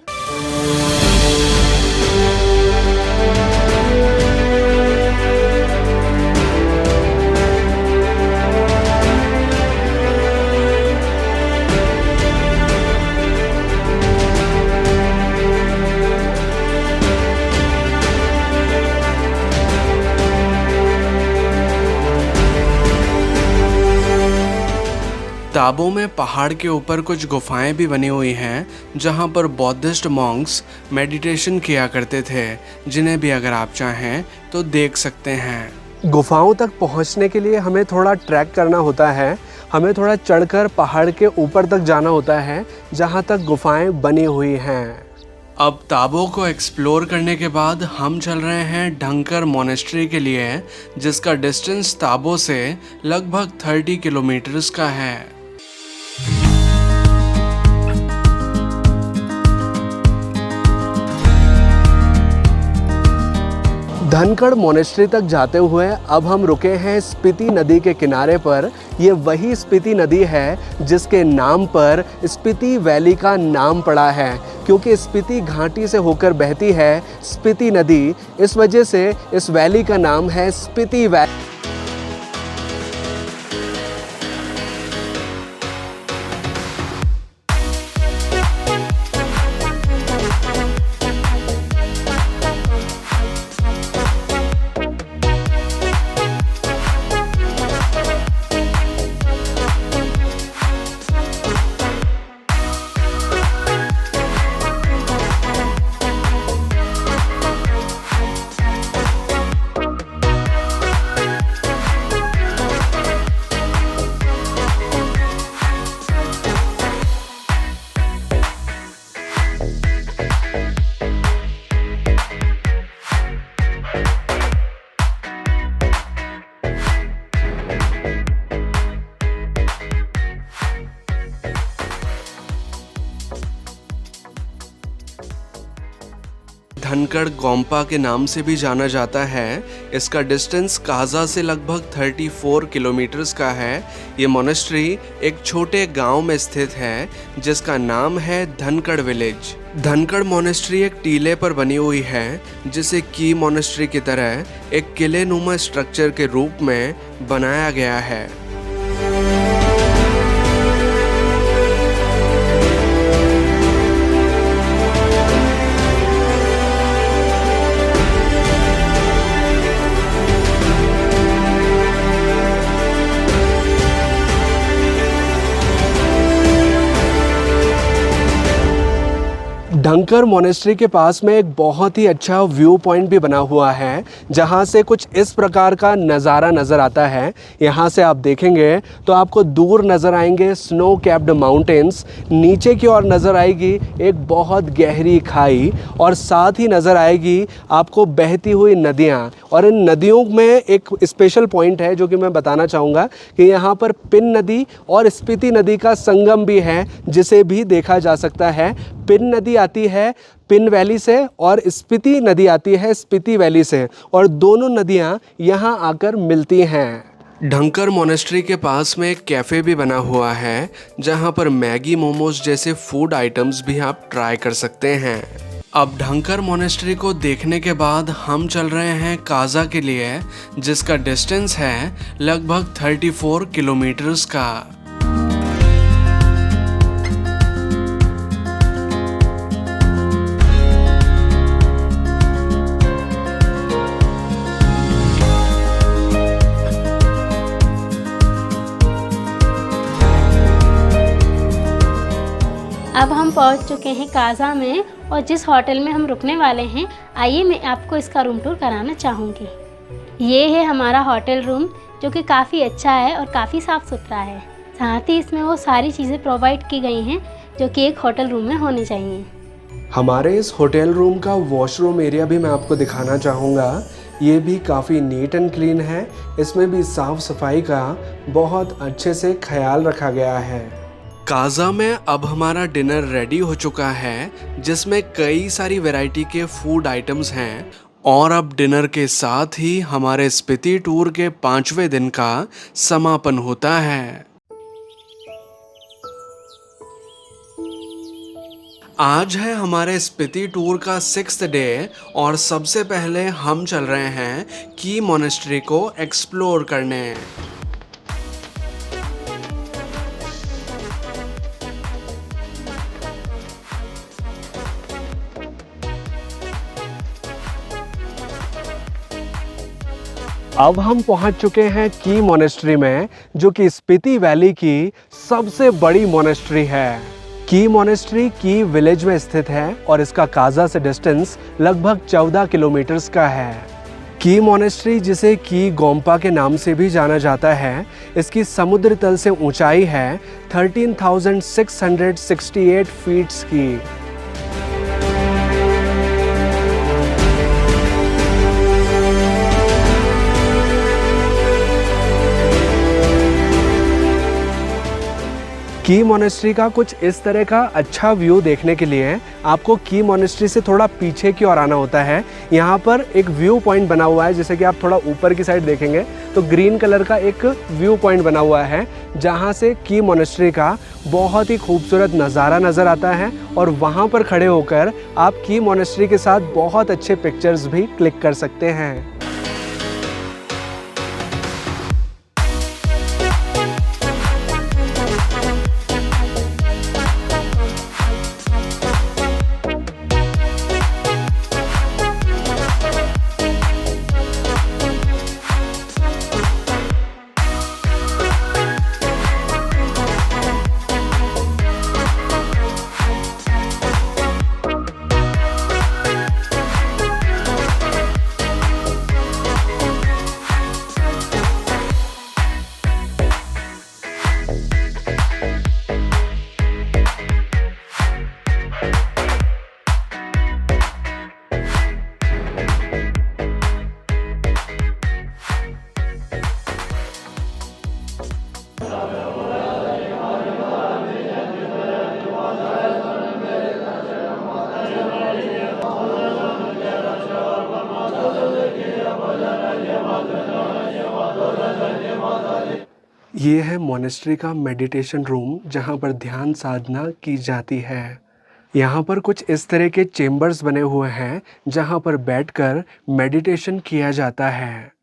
Speaker 1: ताबो में पहाड़ के ऊपर कुछ गुफाएं भी बनी हुई हैं, जहां पर बौद्धिस्ट मॉन्क्स मेडिटेशन किया करते थे, जिन्हें भी अगर आप चाहें तो देख सकते हैं। गुफाओं तक पहुंचने के लिए हमें थोड़ा ट्रैक करना होता है, हमें थोड़ा चढ़कर पहाड़ के ऊपर तक जाना होता है, जहां तक गुफाएं बनी हुई हैं। अब ताबो को एक्सप्लोर करने के बाद हम चल रहे हैं ढंकर मोनेस्ट्री के लिए, जिसका डिस्टेंस ताबो से लगभग 30 किलोमीटर्स का है। धनखड़ मोनेस्ट्री तक जाते हुए अब हम रुके हैं स्पीति नदी के किनारे पर। ये वही स्पीति नदी है जिसके नाम पर स्पीति वैली का नाम पड़ा है, क्योंकि स्पीति घाटी से होकर बहती है स्पीति नदी, इस वजह से इस वैली का नाम है स्पीति वैली। धनकड़ गोम्पा के नाम से भी जाना जाता है। इसका डिस्टेंस काजा से लगभग 34 किलोमीटर्स का है। ये मोनेस्ट्री एक छोटे गांव में स्थित है जिसका नाम है धनकड़ विलेज। धनकड़ मोनेस्ट्री एक टीले पर बनी हुई है जिसे की मोनेस्ट्री की तरह एक किले नुमा स्ट्रक्चर के रूप में बनाया गया है। धनकड़ मोनेस्ट्री के पास में एक बहुत ही अच्छा व्यू पॉइंट भी बना हुआ है जहां से कुछ इस प्रकार का नज़ारा नज़र आता है। यहां से आप देखेंगे तो आपको दूर नज़र आएंगे स्नो कैप्ड माउंटेन्स, नीचे की ओर नज़र आएगी एक बहुत गहरी खाई और साथ ही नज़र आएगी आपको बहती हुई नदियां। और इन नदियों में एक स्पेशल पॉइंट है जो कि मैं बताना चाहूँगा कि यहाँ पर पिन नदी और स्पीति नदी का संगम भी है जिसे भी देखा जा सकता है। पिन नदी आती है पिन वैली से और स्पीति नदी आती है स्पीति वैली से और दोनों नदियां यहां आकर मिलती हैं। धनकड़ मोनेस्ट्री के पास में एक कैफ़े भी बना हुआ है जहां पर मैगी मोमोज जैसे फूड आइटम्स भी आप ट्राई कर सकते हैं। अब धनकड़ मोनेस्ट्री को देखने के बाद हम चल रहे हैं काजा के लिए जिसका डिस्टेंस है लगभग 34 किलोमीटर्स का।
Speaker 2: अब हम पहुंच चुके हैं काजा में और जिस होटल में हम रुकने वाले हैं आइए मैं आपको इसका रूम टूर कराना चाहूँगी। ये है हमारा होटल रूम जो कि काफ़ी अच्छा है और काफ़ी साफ़ सुथरा है। साथ ही इसमें वो सारी चीज़ें प्रोवाइड की गई हैं जो कि एक होटल रूम में होनी चाहिए।
Speaker 1: हमारे इस होटल रूम का वॉशरूम एरिया भी मैं आपको दिखाना चाहूँगा। ये भी काफ़ी नीट एंड क्लीन है। इसमें भी साफ़ सफाई का बहुत अच्छे से ख्याल रखा गया है। काजा में अब हमारा डिनर रेडी हो चुका है जिसमें कई सारी वैरायटी के फूड आइटम्स हैं और अब डिनर के साथ ही हमारे स्पीति टूर के 5वें दिन का समापन होता है। आज है हमारे स्पीति टूर का 6th डे और सबसे पहले हम चल रहे हैं की मोनेस्ट्री को एक्सप्लोर करने। अब हम पहुंच चुके हैं की मोनेस्ट्री में जो कि स्पीति वैली की सबसे बड़ी मोनेस्ट्री है। की मोनेस्ट्री की विलेज में स्थित है और इसका काजा से डिस्टेंस लगभग 14 किलोमीटर्स का है। की मोनेस्ट्री जिसे की गोम्पा के नाम से भी जाना जाता है, इसकी समुद्र तल से ऊंचाई है 13,668 फीट्स की। की मोनेस्ट्री का कुछ इस तरह का अच्छा व्यू देखने के लिए आपको की मोनेस्ट्री से थोड़ा पीछे की ओर आना होता है। यहाँ पर एक व्यू पॉइंट बना हुआ है, जैसे कि आप थोड़ा ऊपर की साइड देखेंगे तो ग्रीन कलर का एक व्यू पॉइंट बना हुआ है जहाँ से की मोनेस्ट्री का बहुत ही खूबसूरत नज़ारा नज़र आता है और वहाँ पर खड़े होकर आप की मोनेस्ट्री के साथ बहुत अच्छे पिक्चर्स भी क्लिक कर सकते हैं। ये है मोनेस्ट्री का मेडिटेशन रूम जहाँ पर ध्यान साधना की जाती है। यहाँ पर कुछ इस तरह के चेम्बर्स बने हुए हैं जहाँ पर बैठकर मेडिटेशन किया जाता है।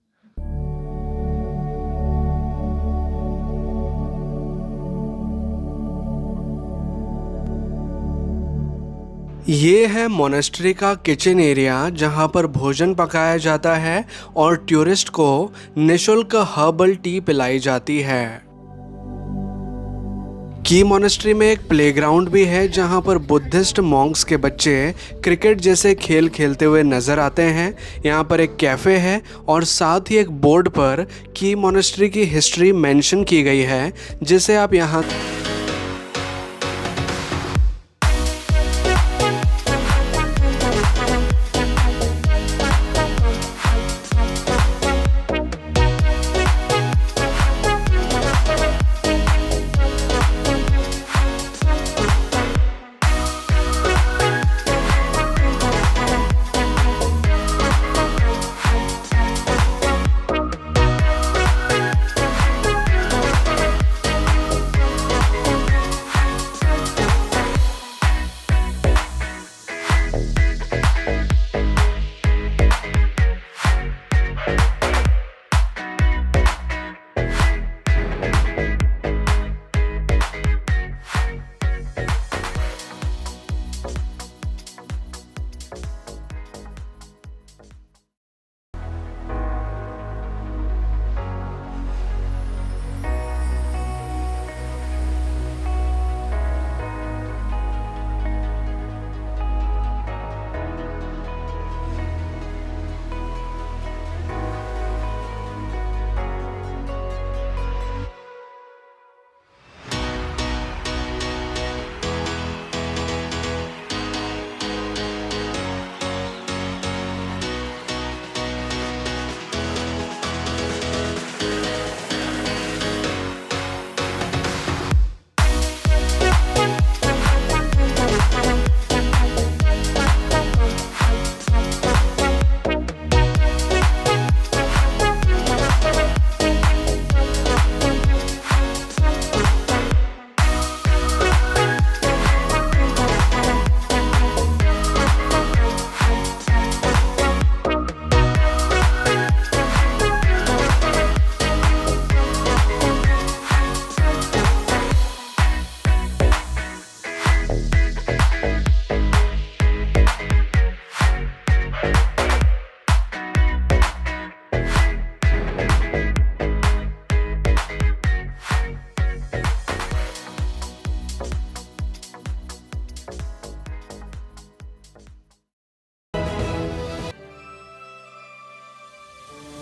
Speaker 1: ये है मोनेस्ट्री का किचन एरिया जहाँ पर भोजन पकाया जाता है और टूरिस्ट को निशुल्क हर्बल टी पिलाई जाती है। की मोनेस्ट्री में एक प्लेग्राउंड भी है जहाँ पर बुद्धिस्ट मॉन्क्स के बच्चे क्रिकेट जैसे खेल खेलते हुए नज़र आते हैं। यहाँ पर एक कैफ़े है और साथ ही एक बोर्ड पर की मोनेस्ट्री की हिस्ट्री मेंशन की गई है जिसे आप यहाँ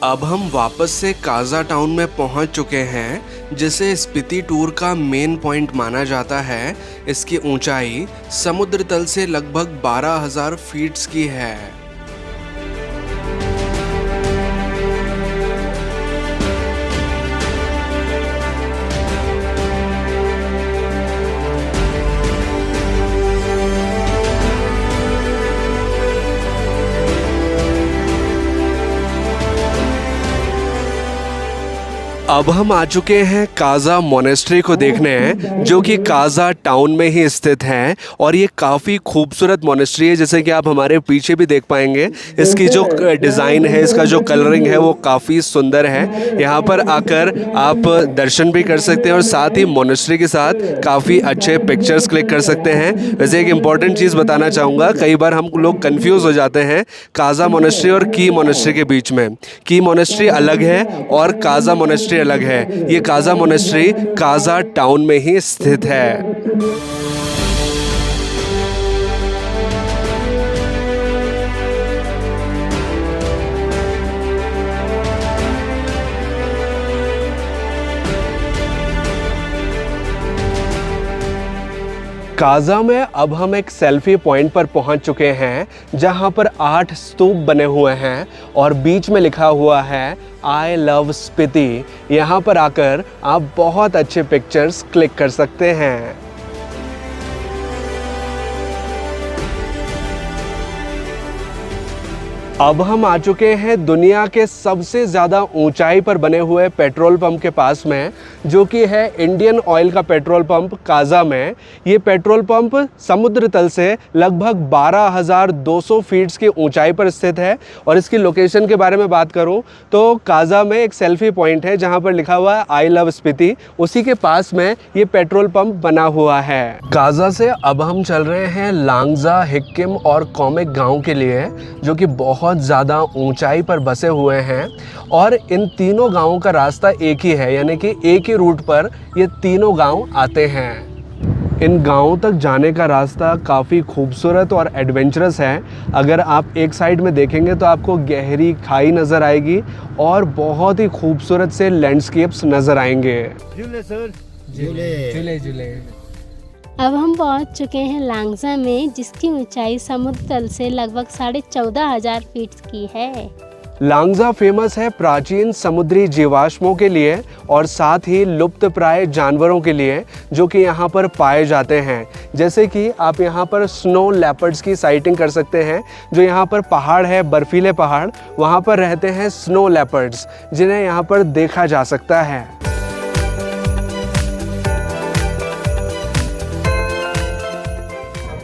Speaker 1: अब हम वापस से काजा टाउन में पहुंच चुके हैं जिसे स्पीति टूर का मेन पॉइंट माना जाता है। इसकी ऊंचाई समुद्र तल से लगभग 12,000 फीट्स की है। अब हम आ चुके हैं काजा मोनेस्ट्री को देखने जो कि काजा टाउन में ही स्थित है और ये काफ़ी खूबसूरत मोनेस्ट्री है जैसे कि आप हमारे पीछे भी देख पाएंगे। इसकी जो डिज़ाइन है, इसका जो कलरिंग है वो काफ़ी सुंदर है। यहाँ पर आकर आप दर्शन भी कर सकते हैं और साथ ही मोनेस्ट्री के साथ काफ़ी अच्छे पिक्चर्स क्लिक कर सकते हैं। वैसे एक इम्पॉर्टेंट चीज़ बताना चाहूँगा, कई बार हम लोग कन्फ्यूज़ हो जाते हैं काजा मोनेस्ट्री और की मोनेस्ट्री के बीच में। की मोनेस्ट्री अलग है और काजा मोनेस्ट्री अलग है। ये काजा मोनेस्ट्री काजा टाउन में ही स्थित है। काजा में अब हम एक सेल्फी पॉइंट पर पहुंच चुके हैं जहां पर 8 स्तूप बने हुए हैं और बीच में लिखा हुआ है आई लव स्पीति। यहां पर आकर आप बहुत अच्छे पिक्चर्स क्लिक कर सकते हैं। अब हम आ चुके हैं दुनिया के सबसे ज़्यादा ऊंचाई पर बने हुए पेट्रोल पंप के पास में, जो कि है इंडियन ऑयल का पेट्रोल पंप काजा में। ये पेट्रोल पंप समुद्र तल से लगभग 12,200 फीट्स की ऊंचाई पर स्थित है। और इसकी लोकेशन के बारे में बात करूं तो काजा में एक सेल्फी पॉइंट है जहां पर लिखा हुआ है आई लव स्पीति, उसी के पास में ये पेट्रोल पंप बना हुआ है। काजा से अब हम चल रहे हैं लांगजा, हिक्किम और कॉमिक गाँव के लिए, जो कि बहुत ज़्यादा ऊंचाई पर बसे हुए हैं। और इन तीनों गांवों का रास्ता एक ही है, यानी कि एक ही रूट पर ये तीनों गांव आते हैं। इन गांवों तक जाने का रास्ता काफ़ी खूबसूरत और एडवेंचरस है। अगर आप एक साइड में देखेंगे तो आपको गहरी खाई नज़र आएगी और बहुत ही खूबसूरत से लैंडस्केप्स नज़र आएंगे।
Speaker 3: झूले सर, झूले झूले।
Speaker 2: अब हम पहुंच चुके हैं लांगजा में, जिसकी ऊंचाई समुद्र तल से लगभग 14,500 फीट की है।
Speaker 1: लांगजा फेमस है प्राचीन समुद्री जीवाश्मों के लिए और साथ ही लुप्तप्राय जानवरों के लिए, जो कि यहाँ पर पाए जाते हैं। जैसे कि आप यहाँ पर स्नो लेपर्ड्स की साइटिंग कर सकते हैं। जो यहाँ पर पहाड़ है, बर्फीले पहाड़, वहाँ पर रहते हैं स्नो लेपर्ड्स, जिन्हें यहाँ पर देखा जा सकता है।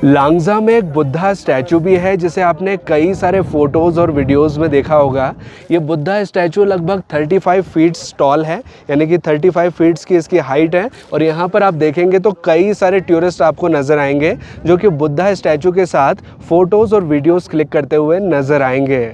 Speaker 1: लांगजा में एक बुद्धा स्टैचू भी है, जिसे आपने कई सारे फोटोज़ और वीडियोस में देखा होगा। ये बुद्धा स्टैचू लगभग 35 फीट्स टॉल है, यानी कि 35 फीट्स की इसकी हाइट है। और यहाँ पर आप देखेंगे तो कई सारे टूरिस्ट आपको नज़र आएंगे, जो कि बुद्धा स्टैचू के साथ फ़ोटोज़ और वीडियोज़ क्लिक करते हुए नज़र आएंगे।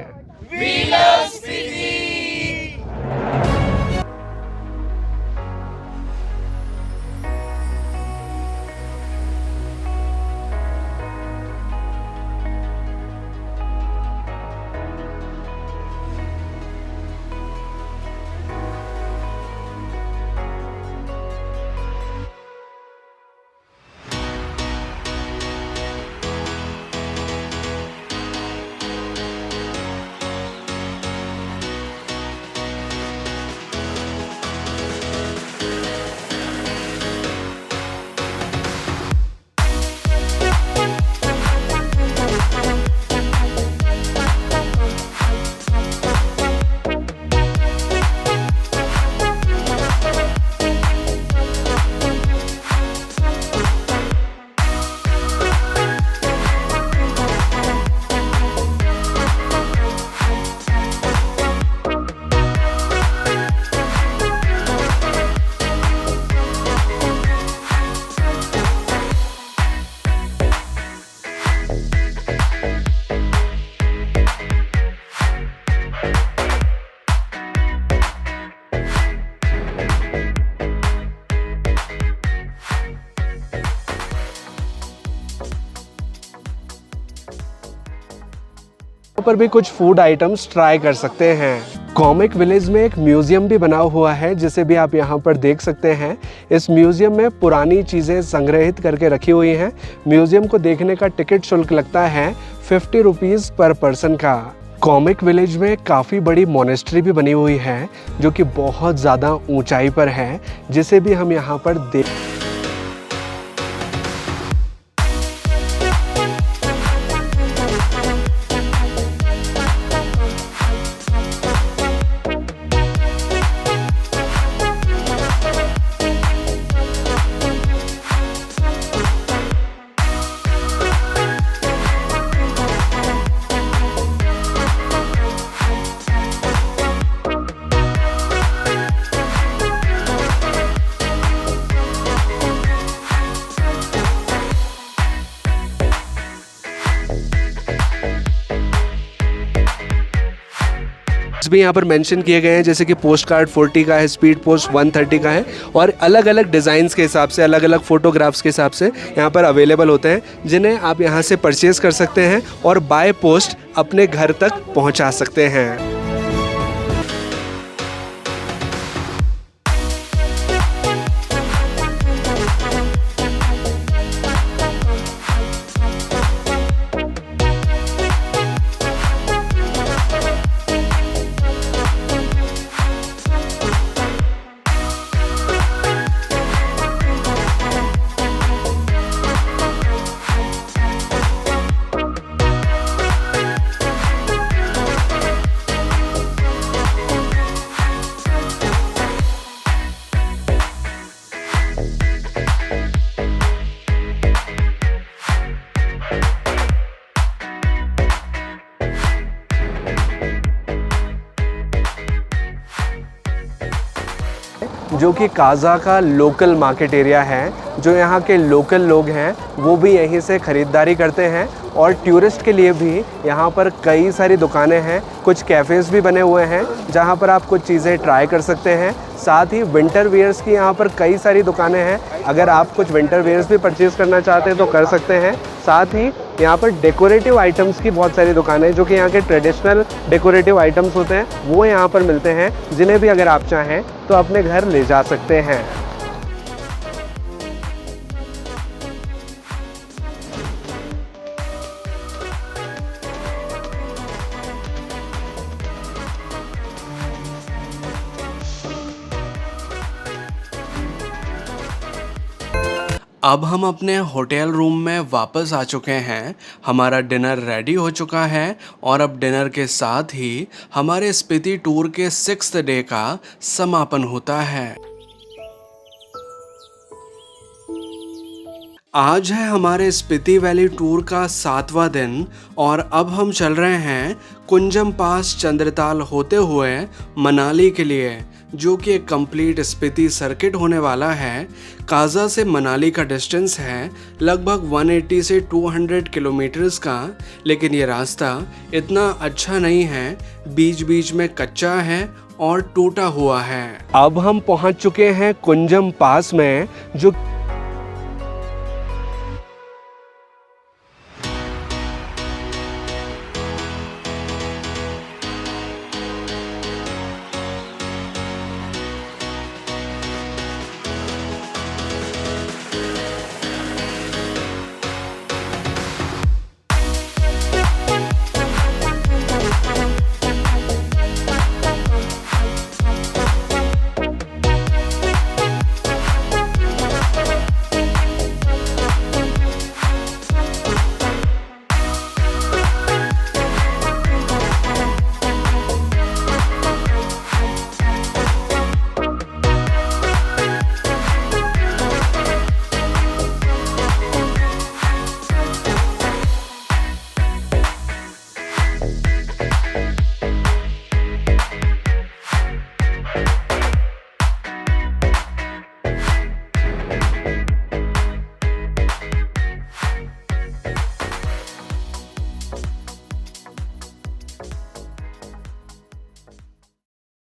Speaker 1: पर भी कुछ फूड आइटम्स ट्राई कर सकते हैं। कॉमिक विलेज में एक म्यूजियम भी बना हुआ है, जिसे भी आप यहाँ पर देख सकते हैं। इस म्यूजियम में पुरानी चीज़ें संग्रहित करके रखी हुई हैं। म्यूजियम को देखने का टिकट शुल्क लगता है 50 रुपीज़ पर पर्सन का। कॉमिक विलेज में काफ़ी बड़ी मोनेस्ट्री भी बनी हुई है, जो कि बहुत ज़्यादा ऊंचाई पर है, जिसे भी हम यहाँ पर देख। भी यहाँ पर मेंशन किए गए हैं, जैसे कि पोस्ट कार्ड 40 का है, स्पीड पोस्ट 130 का है, और अलग अलग डिज़ाइंस के हिसाब से, अलग अलग फोटोग्राफ्स के हिसाब से यहाँ पर अवेलेबल होते हैं, जिन्हें आप यहाँ से परचेज़ कर सकते हैं और बाय पोस्ट अपने घर तक पहुँचा सकते हैं। जो कि काज़ा का लोकल मार्केट एरिया है। जो यहाँ के लोकल लोग हैं वो भी यहीं से ख़रीदारी करते हैं और टूरिस्ट के लिए भी यहाँ पर कई सारी दुकानें हैं, कुछ कैफ़ेज़ भी बने हुए हैं जहाँ पर आप कुछ चीज़ें ट्राई कर सकते हैं। साथ ही विंटर वेयर्स की यहाँ पर कई सारी दुकानें हैं, अगर आप कुछ विंटर वेयर्स भी परचेज़ करना चाहते हैं तो कर सकते हैं। साथ ही यहाँ पर डेकोरेटिव आइटम्स की बहुत सारी दुकानें हैं, जो कि यहाँ के ट्रेडिशनल डेकोरेटिव आइटम्स होते हैं वो यहाँ पर मिलते हैं, जिन्हें भी अगर आप चाहें तो अपने घर ले जा सकते हैं। अब हम अपने होटल रूम में वापस आ चुके हैं। हमारा डिनर रेडी हो चुका है और अब डिनर के साथ ही हमारे स्पीति टूर के 6th डे का समापन होता है। आज है हमारे स्पीति वैली टूर का 7वां दिन और अब हम चल रहे हैं कुंजम पास चंद्रताल होते हुए मनाली के लिए, जो कि एक कंप्लीट स्पीति सर्किट होने वाला है। काज़ा से मनाली का डिस्टेंस है लगभग 180 से 200 किलोमीटर्स का, लेकिन ये रास्ता इतना अच्छा नहीं है, बीच बीच में कच्चा है और टूटा हुआ है। अब हम पहुंच चुके हैं कुंजम पास में, जो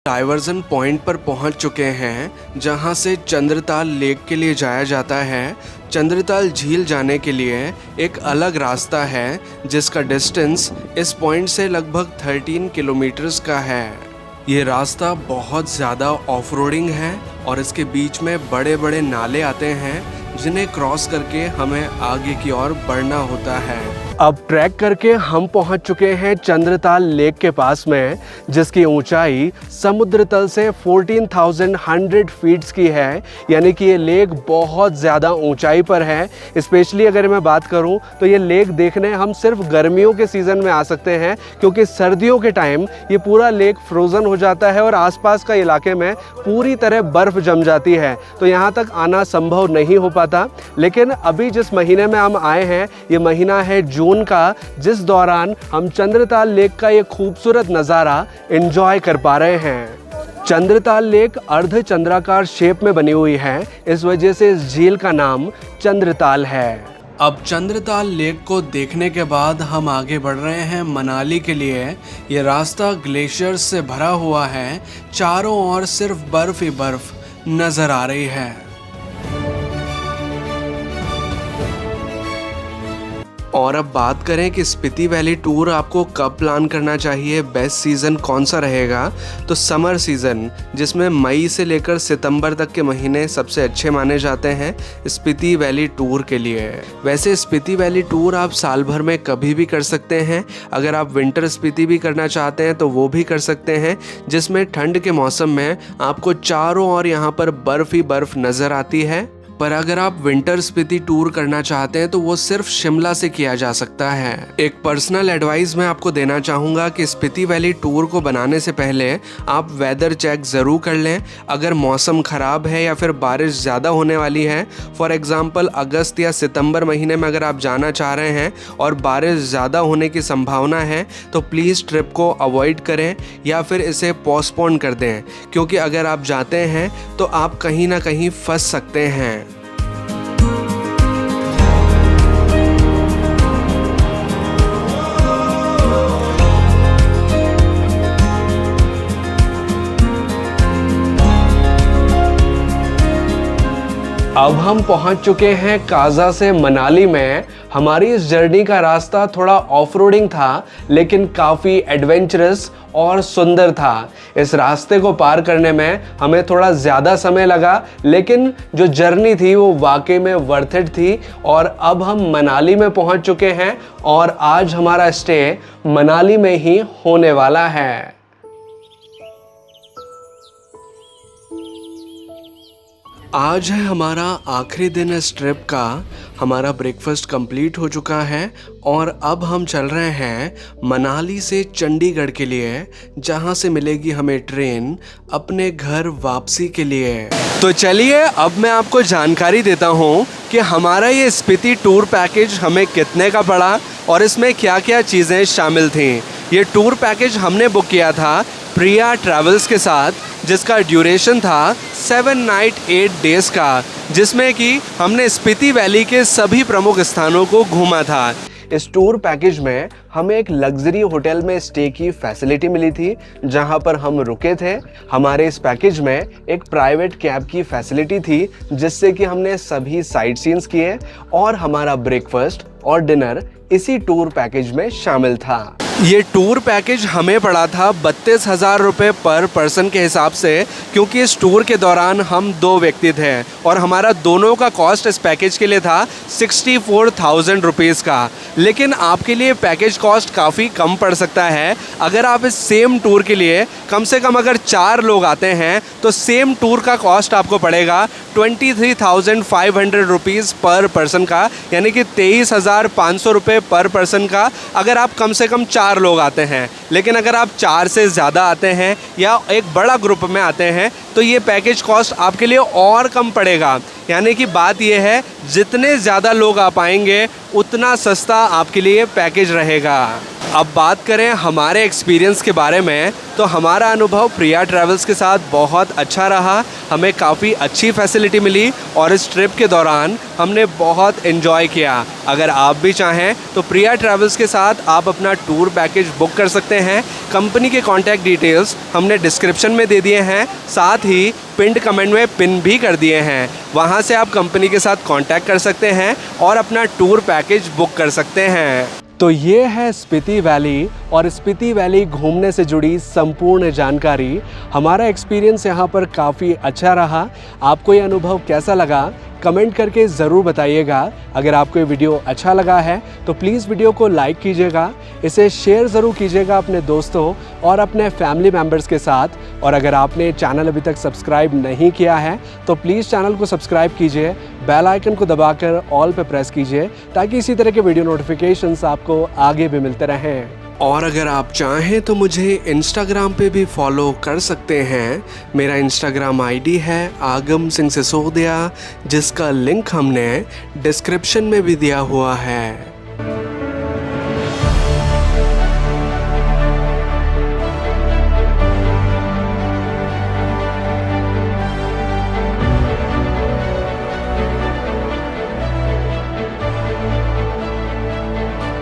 Speaker 1: डाइवर्जन पॉइंट पर पहुंच चुके हैं, जहां से चंद्रताल लेक के लिए जाया जाता है। चंद्रताल झील जाने के लिए एक अलग रास्ता है, जिसका डिस्टेंस इस पॉइंट से लगभग 13 किलोमीटर्स का है। ये रास्ता बहुत ज़्यादा ऑफ रोडिंग है और इसके बीच में बड़े बड़े नाले आते हैं, जिन्हें क्रॉस करके हमें आगे की ओर बढ़ना होता है। अब ट्रैक करके हम पहुंच चुके हैं चंद्रताल लेक के पास में, जिसकी ऊंचाई समुद्र तल से 14,100 फीट्स की है, यानी कि ये लेक बहुत ज़्यादा ऊंचाई पर है। स्पेशली अगर मैं बात करूं तो ये लेक देखने हम सिर्फ गर्मियों के सीज़न में आ सकते हैं, क्योंकि सर्दियों के टाइम ये पूरा लेक फ्रोज़न हो जाता है और आसपास का इलाके में पूरी तरह बर्फ़ जम जाती है, तो यहाँ तक आना संभव नहीं हो पाता। लेकिन अभी जिस महीने में हम आए हैं, ये महीना है जून का, जिस दौरान हम चंद्रताल लेक का ये खूबसूरत नज़ारा एंजॉय कर पा रहे हैं। चंद्रताल लेक अर्ध चंद्राकार शेप में बनी हुई है, इस वजह से इस झील का नाम चंद्रताल है। अब चंद्रताल लेक को देखने के बाद हम आगे बढ़ रहे हैं मनाली के लिए। ये रास्ता ग्लेशियर्स से भरा हुआ है, चारों ओर सिर्फ बर्फ ही बर्फ नजर आ रही है। और अब बात करें कि स्पीति वैली टूर आपको कब प्लान करना चाहिए, बेस्ट सीज़न कौन सा रहेगा, तो समर सीज़न, जिसमें मई से लेकर सितंबर तक के महीने सबसे अच्छे माने जाते हैं स्पीति वैली टूर के लिए। वैसे स्पीति वैली टूर आप साल भर में कभी भी कर सकते हैं। अगर आप विंटर स्पीति भी करना चाहते हैं तो वो भी कर सकते हैं, जिसमें ठंड के मौसम में आपको चारों ओर यहाँ पर बर्फ़ ही बर्फ़ नज़र आती है। पर अगर आप विंटर स्पीति टूर करना चाहते हैं तो वो सिर्फ शिमला से किया जा सकता है। एक पर्सनल एडवाइस मैं आपको देना चाहूँगा कि स्पीति वैली टूर को बनाने से पहले आप वेदर चेक ज़रूर कर लें। अगर मौसम ख़राब है या फिर बारिश ज़्यादा होने वाली है, फॉर एग्ज़ाम्पल अगस्त या सितंबर महीने में अगर आप जाना चाह रहे हैं और बारिश ज़्यादा होने की संभावना है तो प्लीज़ ट्रिप को अवॉइड करें या फिर इसे पोस्टपोन कर दें, क्योंकि अगर आप जाते हैं तो आप कहीं ना कहीं फंस सकते हैं। अब हम पहुंच चुके हैं काजा से मनाली में। हमारी इस जर्नी का रास्ता थोड़ा ऑफ-रोडिंग था लेकिन काफ़ी एडवेंचरस और सुंदर था। इस रास्ते को पार करने में हमें थोड़ा ज़्यादा समय लगा, लेकिन जो जर्नी थी वो वाकई में वर्थ इट थी। और अब हम मनाली में पहुंच चुके हैं और आज हमारा स्टे मनाली में ही होने वाला है। आज है हमारा आखिरी दिन इस ट्रिप का। हमारा ब्रेकफास्ट कंप्लीट हो चुका है और अब हम चल रहे हैं मनाली से चंडीगढ़ के लिए, जहां से मिलेगी हमें ट्रेन अपने घर वापसी के लिए। तो चलिए अब मैं आपको जानकारी देता हूं कि हमारा ये स्पीति टूर पैकेज हमें कितने का पड़ा और इसमें क्या क्या चीज़ें शामिल थीं। ये टूर पैकेज हमने बुक किया था प्रिया ट्रैवल्स के साथ, जिसका ड्यूरेशन था 7 नाइट 8 डेज़ का, जिसमें कि हमने स्पीति वैली के सभी प्रमुख स्थानों को घूमा था। इस टूर पैकेज में हमें एक लग्जरी होटल में स्टे की फैसिलिटी मिली थी जहां पर हम रुके थे। हमारे इस पैकेज में एक प्राइवेट कैब की फैसिलिटी थी जिससे कि हमने सभी साइट सीन्स किए और हमारा ब्रेकफास्ट और डिनर इसी टूर पैकेज में शामिल था। ये टूर पैकेज हमें पड़ा था 32,000 रुपये पर पर्सन के हिसाब से, क्योंकि इस टूर के दौरान हम 2 व्यक्ति थे और हमारा दोनों का कॉस्ट इस पैकेज के लिए था 64,000 रुपीज़ का। लेकिन आपके लिए पैकेज कॉस्ट काफ़ी कम पड़ सकता है। अगर आप इस सेम टूर के लिए कम से कम अगर 4 लोग आते हैं तो सेम टूर का कॉस्ट आपको पड़ेगा 23,500 रुपीज़ पर पर्सन का, यानी कि 23,500 रुपये पर पर्सन का अगर आप कम से कम 4 लोग आते हैं। लेकिन अगर आप 4 से ज़्यादा आते हैं या एक बड़ा ग्रुप में आते हैं तो ये पैकेज कॉस्ट आपके लिए और कम पड़ेगा। यानी कि बात ये है, जितने ज़्यादा लोग आ पाएंगे उतना सस्ता आपके लिए पैकेज रहेगा। अब बात करें हमारे एक्सपीरियंस के बारे में, तो हमारा अनुभव प्रिया ट्रैवल्स के साथ बहुत अच्छा रहा। हमें काफ़ी अच्छी फैसिलिटी मिली और इस ट्रिप के दौरान हमने बहुत एंजॉय किया। अगर आप भी चाहें तो प्रिया ट्रैवल्स के साथ आप अपना टूर पैकेज बुक कर सकते हैं। कंपनी के कॉन्टैक्ट डिटेल्स हमने डिस्क्रिप्शन में दे दिए हैं, साथ ही पिंड कमेंट में पिन भी कर दिए हैं। वहां से आप कंपनी के साथ कांटेक्ट कर सकते हैं और अपना टूर पैकेज बुक कर सकते हैं। तो ये है स्पीति वैली और स्पीति वैली घूमने से जुड़ी संपूर्ण जानकारी। हमारा एक्सपीरियंस यहाँ पर काफ़ी अच्छा रहा। आपको ये अनुभव कैसा लगा कमेंट करके ज़रूर बताइएगा। अगर आपको ये वीडियो अच्छा लगा है तो प्लीज़ वीडियो को लाइक कीजिएगा, इसे शेयर ज़रूर कीजिएगा अपने दोस्तों और अपने फैमिली मेम्बर्स के साथ। और अगर आपने चैनल अभी तक सब्सक्राइब नहीं किया है तो प्लीज़ चैनल को सब्सक्राइब कीजिए, बेल आइकन को दबाकर ऑल पे प्रेस कीजिए ताकि इसी तरह के वीडियो नोटिफिकेशंस आपको आगे भी मिलते रहें। और अगर आप चाहें तो मुझे इंस्टाग्राम पे भी फॉलो कर सकते हैं। मेरा इंस्टाग्राम आईडी है आगम सिंह सिसोदिया, जिसका लिंक हमने डिस्क्रिप्शन में भी दिया हुआ है।